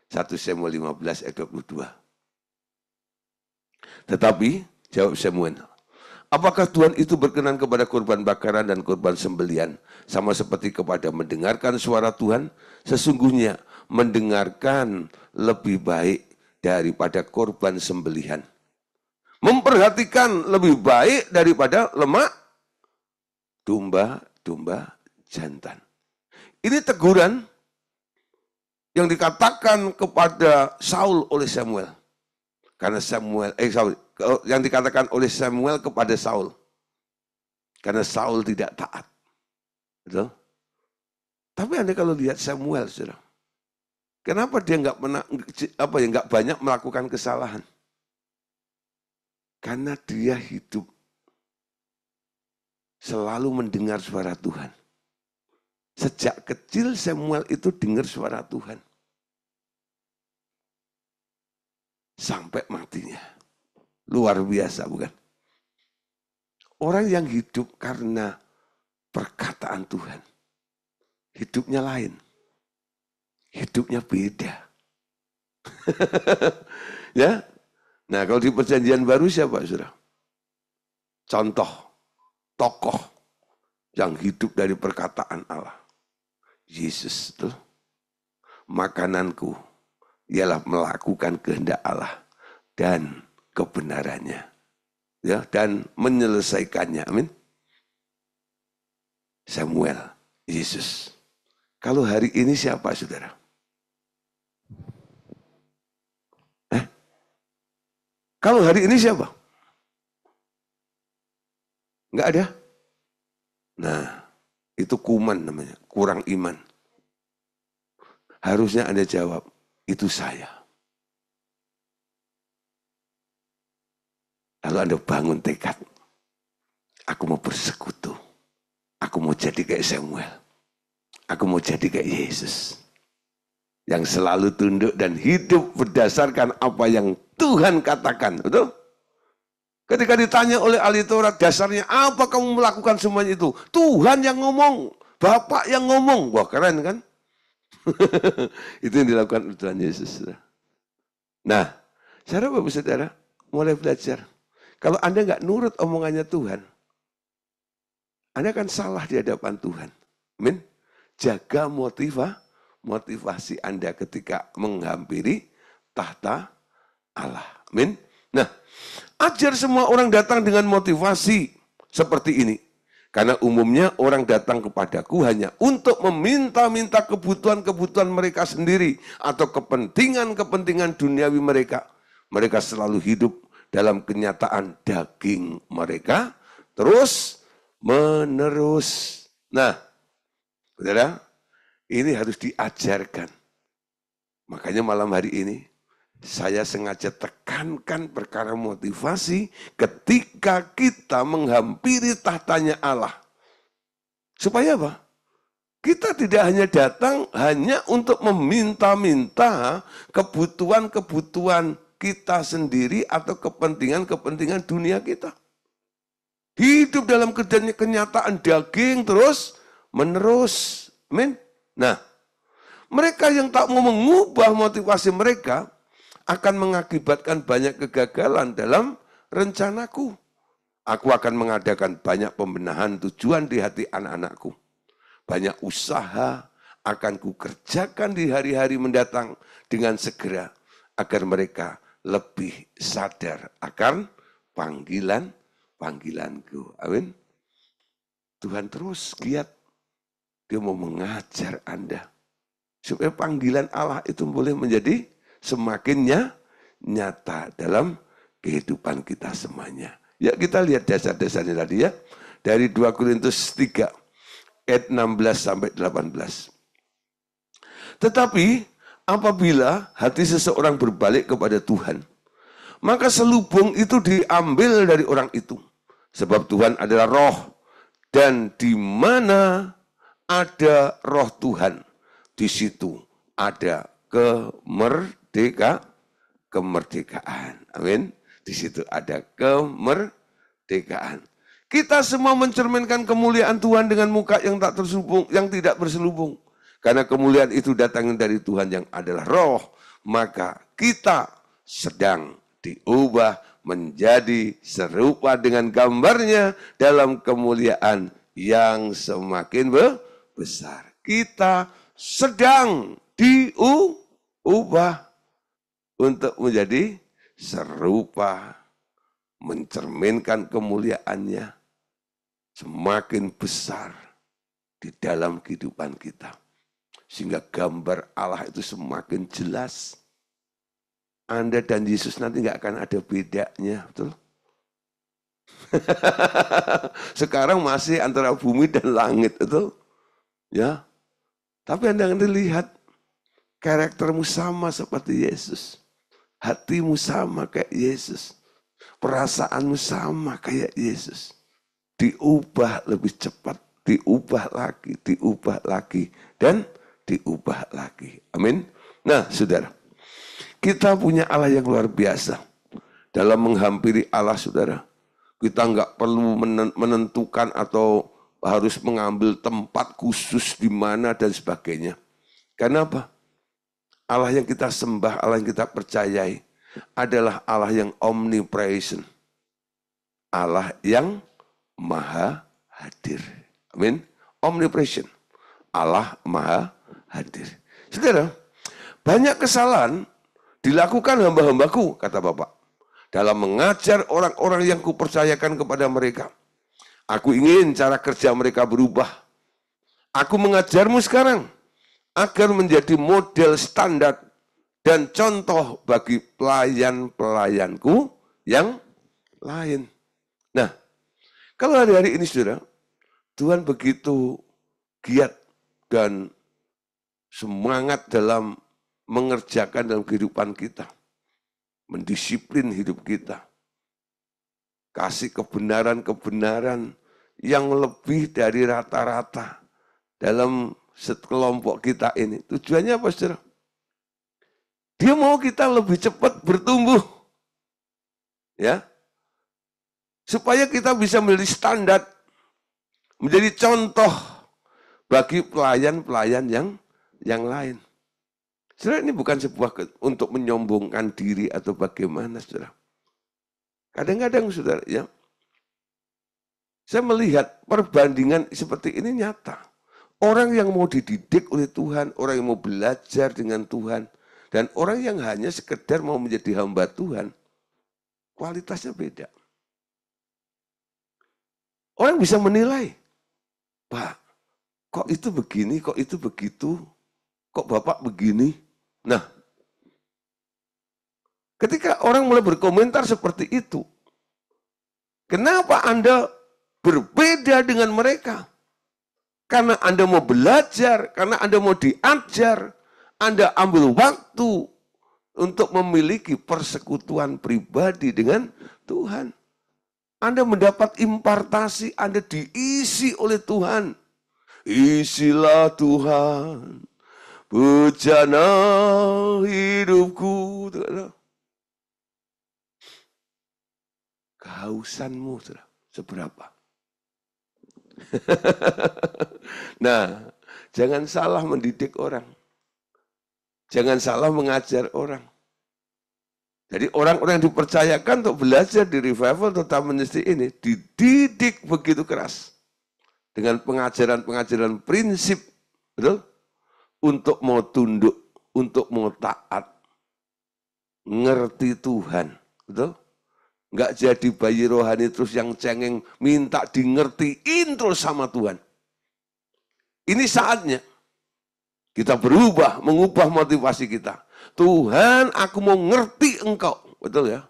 [SPEAKER 1] 1 Samuel 15 ayat 22. Tetapi, jawab Samuel, apakah Tuhan itu berkenan kepada kurban bakaran dan kurban sembelian, sama seperti kepada mendengarkan suara Tuhan? Sesungguhnya mendengarkan lebih baik daripada korban sembelihan. Memperhatikan lebih baik daripada lemak domba jantan. Ini teguran yang dikatakan kepada Saul oleh Samuel. Karena yang dikatakan oleh Samuel kepada Saul. Karena Saul tidak taat. Betul? Tapi Anda kalau lihat Samuel, saudara, kenapa dia nggak banyak melakukan kesalahan? Karena dia hidup selalu mendengar suara Tuhan. Sejak kecil Samuel itu dengar suara Tuhan. Sampai matinya. Luar biasa, bukan? Orang yang hidup karena perkataan Tuhan, hidupnya lain. Hidupnya beda. Ya. Nah, kalau di perjanjian baru siapa, saudara? Contoh, tokoh yang hidup dari perkataan Allah. Yesus itu. Makananku ialah melakukan kehendak Allah dan kebenarannya. Ya, dan menyelesaikannya. Amin. Samuel, Yesus. Kalau hari ini siapa, saudara? Kalau hari ini siapa? Enggak ada. Nah, itu kuman namanya, kurang iman. Harusnya Anda jawab, itu saya. Lalu Anda bangun tekad. Aku mau bersekutu. Aku mau jadi kayak Samuel. Aku mau jadi kayak Yesus. Yang selalu tunduk dan hidup berdasarkan apa yang Tuhan katakan. Betul? Ketika ditanya oleh ahli Taurat, dasarnya apa kamu melakukan semuanya itu? Tuhan yang ngomong. Bapak yang ngomong. Wah, keren kan? Itu yang dilakukan oleh Tuhan Yesus. Nah, saudara Bapak Saudara, mulai belajar. Kalau Anda nggak nurut omongannya Tuhan, Anda akan salah di hadapan Tuhan. Amin. jaga motivasi Anda ketika menghampiri tahta Allah. Amin. Nah, ajar semua orang datang dengan motivasi seperti ini. Karena umumnya orang datang kepadaku hanya untuk meminta-minta kebutuhan-kebutuhan mereka sendiri atau kepentingan-kepentingan duniawi mereka. Mereka selalu hidup dalam kenyataan daging mereka terus menerus. Nah, saudara, ini harus diajarkan. Makanya malam hari ini saya sengaja tekankan perkara motivasi ketika kita menghampiri tahtanya Allah. Supaya apa? Kita tidak hanya datang hanya untuk meminta-minta kebutuhan-kebutuhan kita sendiri atau kepentingan-kepentingan dunia kita. Hidup dalam kenyataan daging terus menerus. Amin. Nah, mereka yang tak mau mengubah motivasi mereka akan mengakibatkan banyak kegagalan dalam rencanaku. Aku akan mengadakan banyak pembenahan tujuan di hati anak-anakku. Banyak usaha akan kukerjakan di hari-hari mendatang dengan segera agar mereka lebih sadar akan panggilanku. Amin. Tuhan terus giat. Dia mau mengajar Anda. Supaya panggilan Allah itu boleh menjadi semakin nyata dalam kehidupan kita semuanya. Ya, kita lihat dasar-dasarnya tadi ya. Dari 2 Korintus 3 ayat 16 sampai 18. Tetapi apabila hati seseorang berbalik kepada Tuhan, maka selubung itu diambil dari orang itu. Sebab Tuhan adalah roh, dan di mana ada roh Tuhan, di situ ada kemerdekaan. Amin. Di situ ada kemerdekaan. Kita semua mencerminkan kemuliaan Tuhan dengan muka yang tak terselubung, yang tidak berselubung. Karena kemuliaan itu datang dari Tuhan yang adalah roh, maka kita sedang diubah menjadi serupa dengan gambarnya dalam kemuliaan yang semakin besar. Kita sedang diubah untuk menjadi serupa, mencerminkan kemuliaannya semakin besar di dalam kehidupan kita. Sehingga gambar Allah itu semakin jelas. Anda dan Yesus nanti nggak akan ada bedanya, betul? Sekarang masih antara bumi dan langit, betul? Ya. Tapi Anda nanti lihat karaktermu sama seperti Yesus. Hatimu sama kayak Yesus. Perasaanmu sama kayak Yesus. Diubah lebih cepat, diubah lagi, dan diubah lagi. Amin. Nah, saudara, kita punya Allah yang luar biasa. Dalam menghampiri Allah, saudara, kita nggak perlu menentukan atau harus mengambil tempat khusus di mana dan sebagainya. Karena apa? Allah yang kita sembah, Allah yang kita percayai adalah Allah yang omnipresent. Allah yang maha hadir. Amin. Omnipresent. Allah maha hadir. Saudara, banyak kesalahan dilakukan hamba-hambaku, kata Bapak, dalam mengajar orang-orang yang kupercayakan kepada mereka. Aku ingin cara kerja mereka berubah. Aku mengajarmu sekarang agar menjadi model standar dan contoh bagi pelayan-pelayanku yang lain. Nah, kalau hari-hari ini saudara, Tuhan begitu giat dan semangat dalam mengerjakan dalam kehidupan kita. Mendisiplin hidup kita. Kasih kebenaran-kebenaran yang lebih dari rata-rata dalam sekelompok kita ini. Tujuannya apa, saudara? Dia mau kita lebih cepat bertumbuh. Ya. Supaya kita bisa menjadi standar, menjadi contoh bagi pelayan-pelayan yang lain. Saudara, ini bukan sebuah untuk menyombongkan diri atau bagaimana, saudara. Kadang-kadang, saudara, ya, saya melihat perbandingan seperti ini nyata. Orang yang mau dididik oleh Tuhan, orang yang mau belajar dengan Tuhan, dan orang yang hanya sekedar mau menjadi hamba Tuhan, kualitasnya beda. Orang bisa menilai, Pak, kok itu begini, kok itu begitu, kok Bapak begini. Nah, ketika orang mulai berkomentar seperti itu, kenapa Anda berbeda dengan mereka? Karena Anda mau belajar, karena Anda mau diajar, Anda ambil waktu untuk memiliki persekutuan pribadi dengan Tuhan. Anda mendapat impartasi, Anda diisi oleh Tuhan. Isilah Tuhan, bejana hidupku. Kehausanmu seberapa? Nah, jangan salah mendidik orang. Jangan salah mengajar orang. Jadi orang-orang yang dipercayakan untuk belajar di revival Total Ministry ini dididik begitu keras. Dengan pengajaran-pengajaran prinsip, betul? Untuk mau tunduk, untuk mau taat. Ngerti Tuhan, betul? Enggak jadi bayi rohani terus yang cengeng, minta dingertiin terus sama Tuhan. Ini saatnya kita berubah, mengubah motivasi kita. Tuhan, aku mau ngerti Engkau. Betul ya?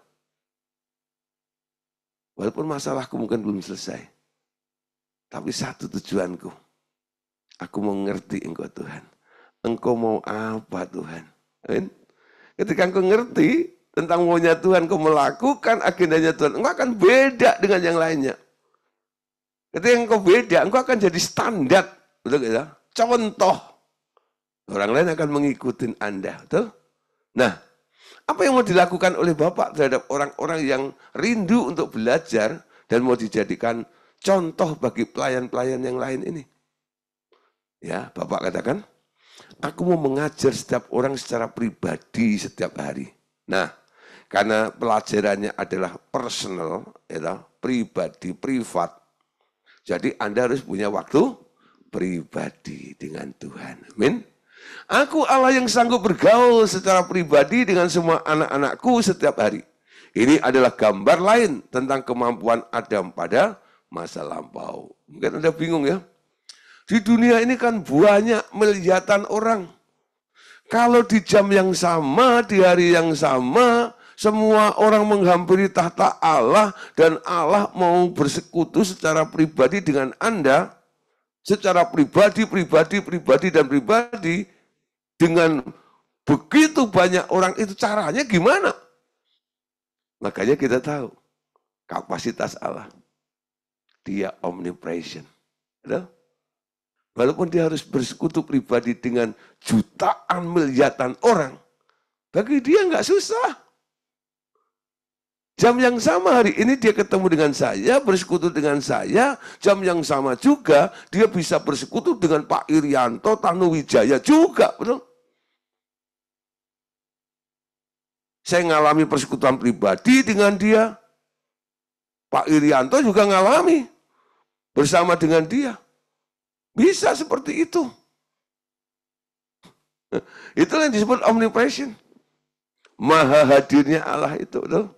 [SPEAKER 1] Walaupun masalahku mungkin belum selesai. Tapi satu tujuanku. Aku mau ngerti Engkau Tuhan. Engkau mau apa Tuhan? Ketika engkau ngerti tentang maunya Tuhan, engkau melakukan agendanya Tuhan, engkau akan beda dengan yang lainnya. Ketika engkau beda, engkau akan jadi standar. Betul ya? Contoh. Orang lain akan mengikuti Anda. Betul? Nah, apa yang mau dilakukan oleh Bapak terhadap orang-orang yang rindu untuk belajar dan mau dijadikan contoh bagi pelayan-pelayan yang lain ini? Ya, Bapak katakan, aku mau mengajar setiap orang secara pribadi setiap hari. Nah, karena pelajarannya adalah personal, ya, pribadi, privat. Jadi Anda harus punya waktu pribadi dengan Tuhan. Amin. Aku Allah yang sanggup bergaul secara pribadi dengan semua anak-anakku setiap hari. Ini adalah gambar lain tentang kemampuan Adam pada masa lampau. Mungkin Anda bingung ya. Di dunia ini kan banyak miliatan orang. Kalau di jam yang sama, di hari yang sama, semua orang menghampiri tahta Allah dan Allah mau bersekutu secara pribadi dengan Anda, secara pribadi, dengan begitu banyak orang itu caranya gimana? Makanya kita tahu kapasitas Allah. Dia omnipresent. Walaupun dia harus bersekutu pribadi dengan jutaan miliatan orang, bagi dia nggak susah. Jam yang sama hari ini dia ketemu dengan saya, bersekutu dengan saya. Jam yang sama juga dia bisa bersekutu dengan Pak Irianto, Tanuwijaya juga, betul? Saya ngalami persekutuan pribadi dengan dia. Pak Irianto juga ngalami bersama dengan dia. Bisa seperti itu. Itulah yang disebut omnipresent. Maha hadirnya Allah itu, betul?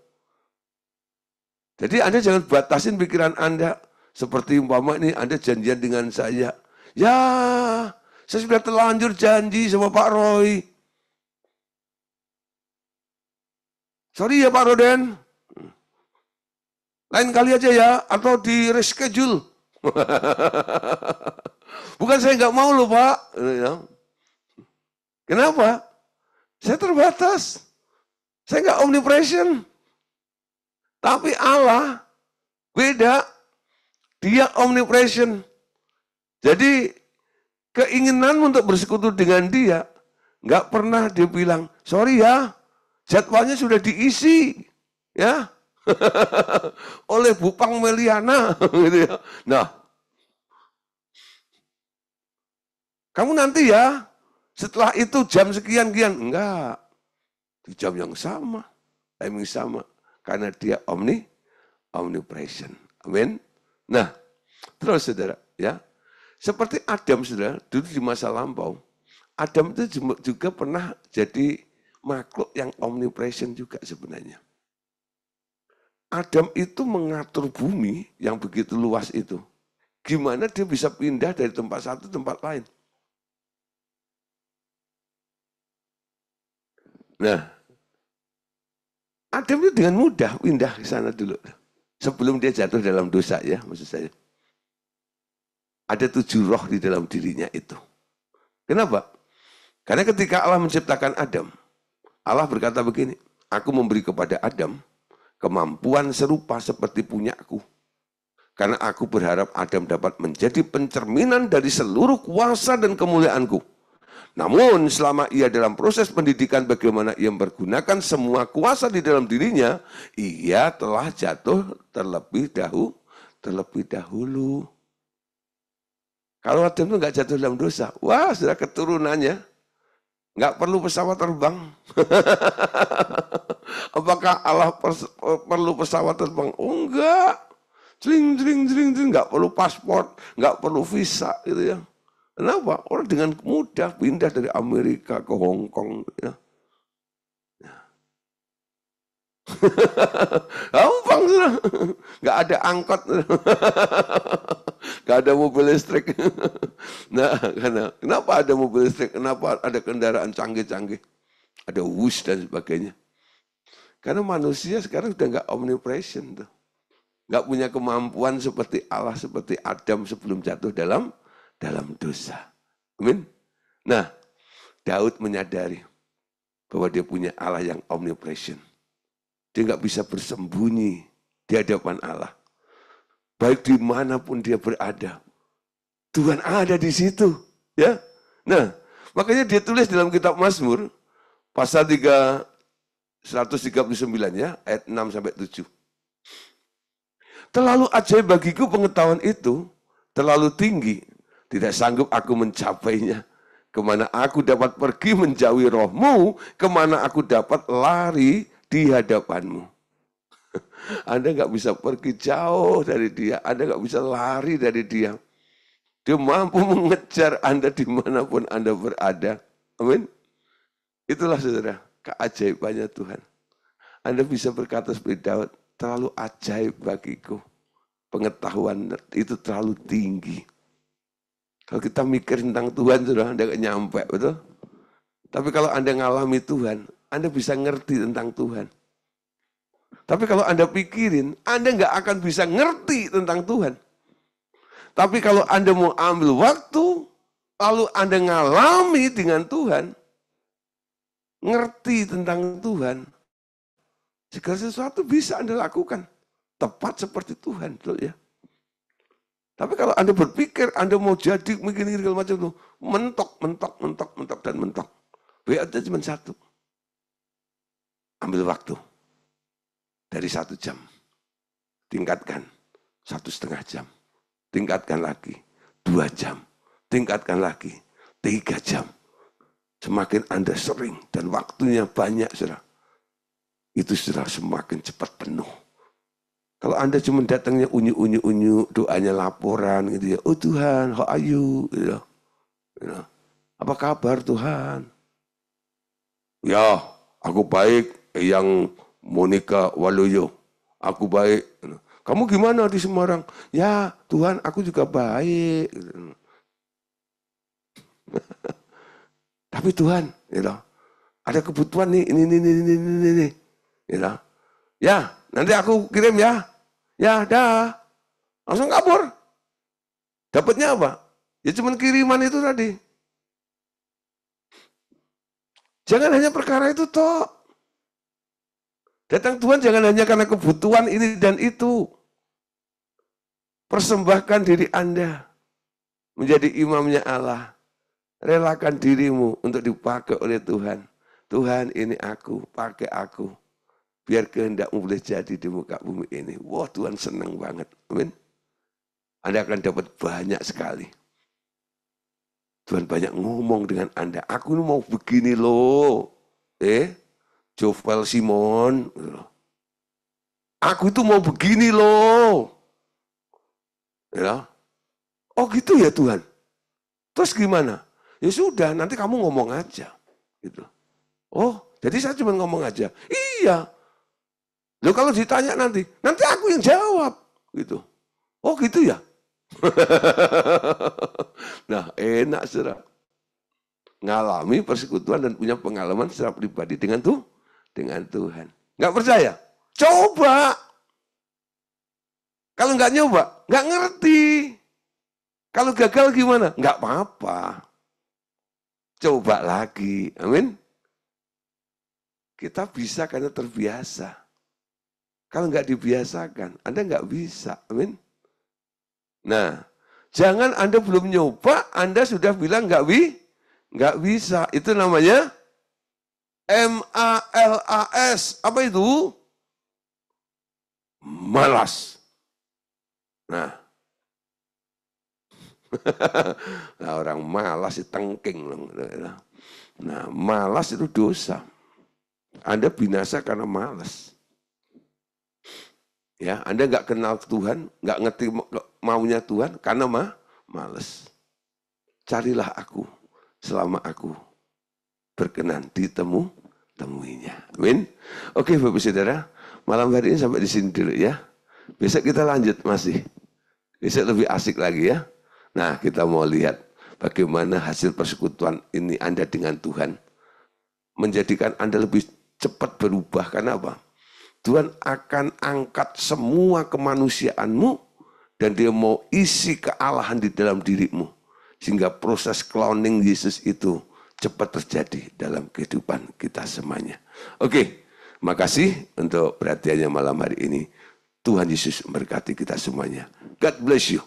[SPEAKER 1] Jadi Anda jangan batasin pikiran Anda. Seperti umpama ini Anda janjian dengan saya. Ya, saya sudah terlanjur janji sama Pak Roy. Sorry ya Pak Roden. Lain kali aja ya, atau di reschedule. Bukan saya nggak mau loh Pak. Kenapa? Saya terbatas. Saya nggak omnipresent. Tapi Allah beda, dia omnipresent. Jadi keinginanmu untuk bersekutu dengan dia, nggak pernah dia bilang, sorry ya, jadwalnya sudah diisi, ya, oleh Bupang Meliana, gitu ya. Nah, kamu nanti ya, setelah itu jam sekian-kian, enggak, di jam yang sama, timing sama. Karena dia omnipresent. Amin. Nah, terus saudara, ya. Seperti Adam, saudara, dulu di masa lampau, Adam itu juga pernah jadi makhluk yang omnipresent juga sebenarnya. Adam itu mengatur bumi yang begitu luas itu. Gimana dia bisa pindah dari tempat satu ke tempat lain? Nah, Adam itu dengan mudah pindah ke sana dulu. Sebelum dia jatuh dalam dosa ya, maksud saya. Ada 7 roh di dalam dirinya itu. Kenapa? Karena ketika Allah menciptakan Adam, Allah berkata begini, aku memberi kepada Adam kemampuan serupa seperti punyaku. Karena aku berharap Adam dapat menjadi pencerminan dari seluruh kuasa dan kemuliaanku. Namun selama ia dalam proses pendidikan bagaimana ia mempergunakan semua kuasa di dalam dirinya, ia telah jatuh terlebih dahulu. Kalau Adam itu nggak jatuh dalam dosa, wah sudah keturunannya nggak perlu pesawat terbang. Apakah Allah perlu pesawat terbang? Oh enggak. Jling, nggak perlu paspor, nggak perlu visa gitu ya. Kenapa? Orang dengan mudah pindah dari Amerika ke Hong Kong. Ya. Gampang sudah, nggak ada angkot, nggak ada mobil listrik. Nah, kenapa ada mobil listrik? Kenapa ada kendaraan canggih-canggih? Ada Wus dan sebagainya. Karena manusia sekarang sudah nggak omnipresent tuh. Nggak punya kemampuan seperti Allah, seperti Adam sebelum jatuh dalam dosa. Amin. Nah, Daud menyadari bahwa dia punya Allah yang omnipresent. Dia nggak bisa bersembunyi di hadapan Allah. Baik dimanapun dia berada, Tuhan ada di situ. Ya. Nah, makanya dia tulis dalam kitab Mazmur, pasal 139 ya, ayat 6 sampai 7. Terlalu ajaib bagiku pengetahuan itu, terlalu tinggi, tidak sanggup aku mencapainya. Kemana aku dapat pergi menjauhi rohmu, kemana aku dapat lari di hadapanmu. Anda nggak bisa pergi jauh dari dia, Anda nggak bisa lari dari dia. Dia mampu mengejar Anda dimanapun Anda berada. Amin. Itulah saudara, keajaibannya Tuhan. Anda bisa berkata seperti Daud, terlalu ajaib bagiku. Pengetahuan itu terlalu tinggi. Kalau kita mikir tentang Tuhan, sudah Anda nggak nyampe, betul? Tapi kalau Anda ngalami Tuhan, Anda bisa ngerti tentang Tuhan. Tapi kalau Anda pikirin, Anda nggak akan bisa ngerti tentang Tuhan. Tapi kalau Anda mau ambil waktu, lalu Anda ngalami dengan Tuhan, ngerti tentang Tuhan, segala sesuatu bisa Anda lakukan. Tepat seperti Tuhan, betul ya. Tapi kalau Anda berpikir, Anda mau jadi, mungkin segala macam itu, mentok, dan mentok. Biarnya cuma satu. Ambil waktu. Dari 1 jam. Tingkatkan 1,5 jam. Tingkatkan lagi 2 jam. Tingkatkan lagi 3 jam. Semakin Anda sering dan waktunya banyak, saudara, itu sudah semakin cepat penuh. Kalau Anda cuma datangnya unyu, doanya laporan gitu ya. Oh Tuhan, how are you? Gitu. Apa kabar Tuhan? Ya, aku baik. Yang Monica Waluyo, aku baik. Kamu gimana di Semarang? Ya Tuhan, aku juga baik. Tapi Tuhan, gitu, ada kebutuhan nih, ini. Gitu. Ya, nanti aku kirim ya. Ya, dah. Langsung kabur. Dapatnya apa? Ya cuma kiriman itu tadi. Jangan hanya perkara itu toh. Datang Tuhan jangan hanya karena kebutuhan ini dan itu. Persembahkan diri Anda menjadi imamnya Allah. Relakan dirimu untuk dipakai oleh Tuhan. Tuhan, ini aku, pakai aku. Biar kehendakmu boleh jadi di muka bumi ini. Wah, Tuhan senang banget. Amin. Anda akan dapat banyak sekali. Tuhan banyak ngomong dengan Anda. Aku mau begini loh. Jovel Simon. Aku itu mau begini loh. Ya. Oh gitu ya Tuhan. Terus gimana? Ya sudah, nanti kamu ngomong aja. Gitu. Oh, jadi saya cuma ngomong aja. Iya. Loh kalau ditanya nanti aku yang jawab. Gitu. Oh gitu ya? Nah, enak saudara. Ngalami persekutuan dan punya pengalaman secara pribadi dengan Tuhan. Nggak percaya? Coba. Kalau nggak nyoba, nggak ngerti. Kalau gagal gimana? Nggak apa-apa. Coba lagi. Amin. Kita bisa karena terbiasa. Kalau nggak dibiasakan, Anda nggak bisa. Amin. Nah, jangan Anda belum nyoba, Anda sudah bilang nggak bisa. Itu namanya MALAS. Apa itu? Malas. Nah, nah orang malas itu tengking. Nah, malas itu dosa. Anda binasa karena malas. Ya, Anda nggak kenal Tuhan, nggak ngerti maunya Tuhan karena malas. Carilah aku selama aku berkenan temuinya. Amin. Oke, Bapak Saudara, malam hari ini sampai di sini dulu ya. Besok kita lanjut masih. Besok lebih asik lagi ya. Nah, kita mau lihat bagaimana hasil persekutuan ini Anda dengan Tuhan menjadikan Anda lebih cepat berubah. Karena apa? Tuhan akan angkat semua kemanusiaanmu dan dia mau isi kealahan di dalam dirimu. Sehingga proses cloning Yesus itu cepat terjadi dalam kehidupan kita semuanya. Oke, makasih untuk perhatiannya malam hari ini. Tuhan Yesus memberkati kita semuanya. God bless you.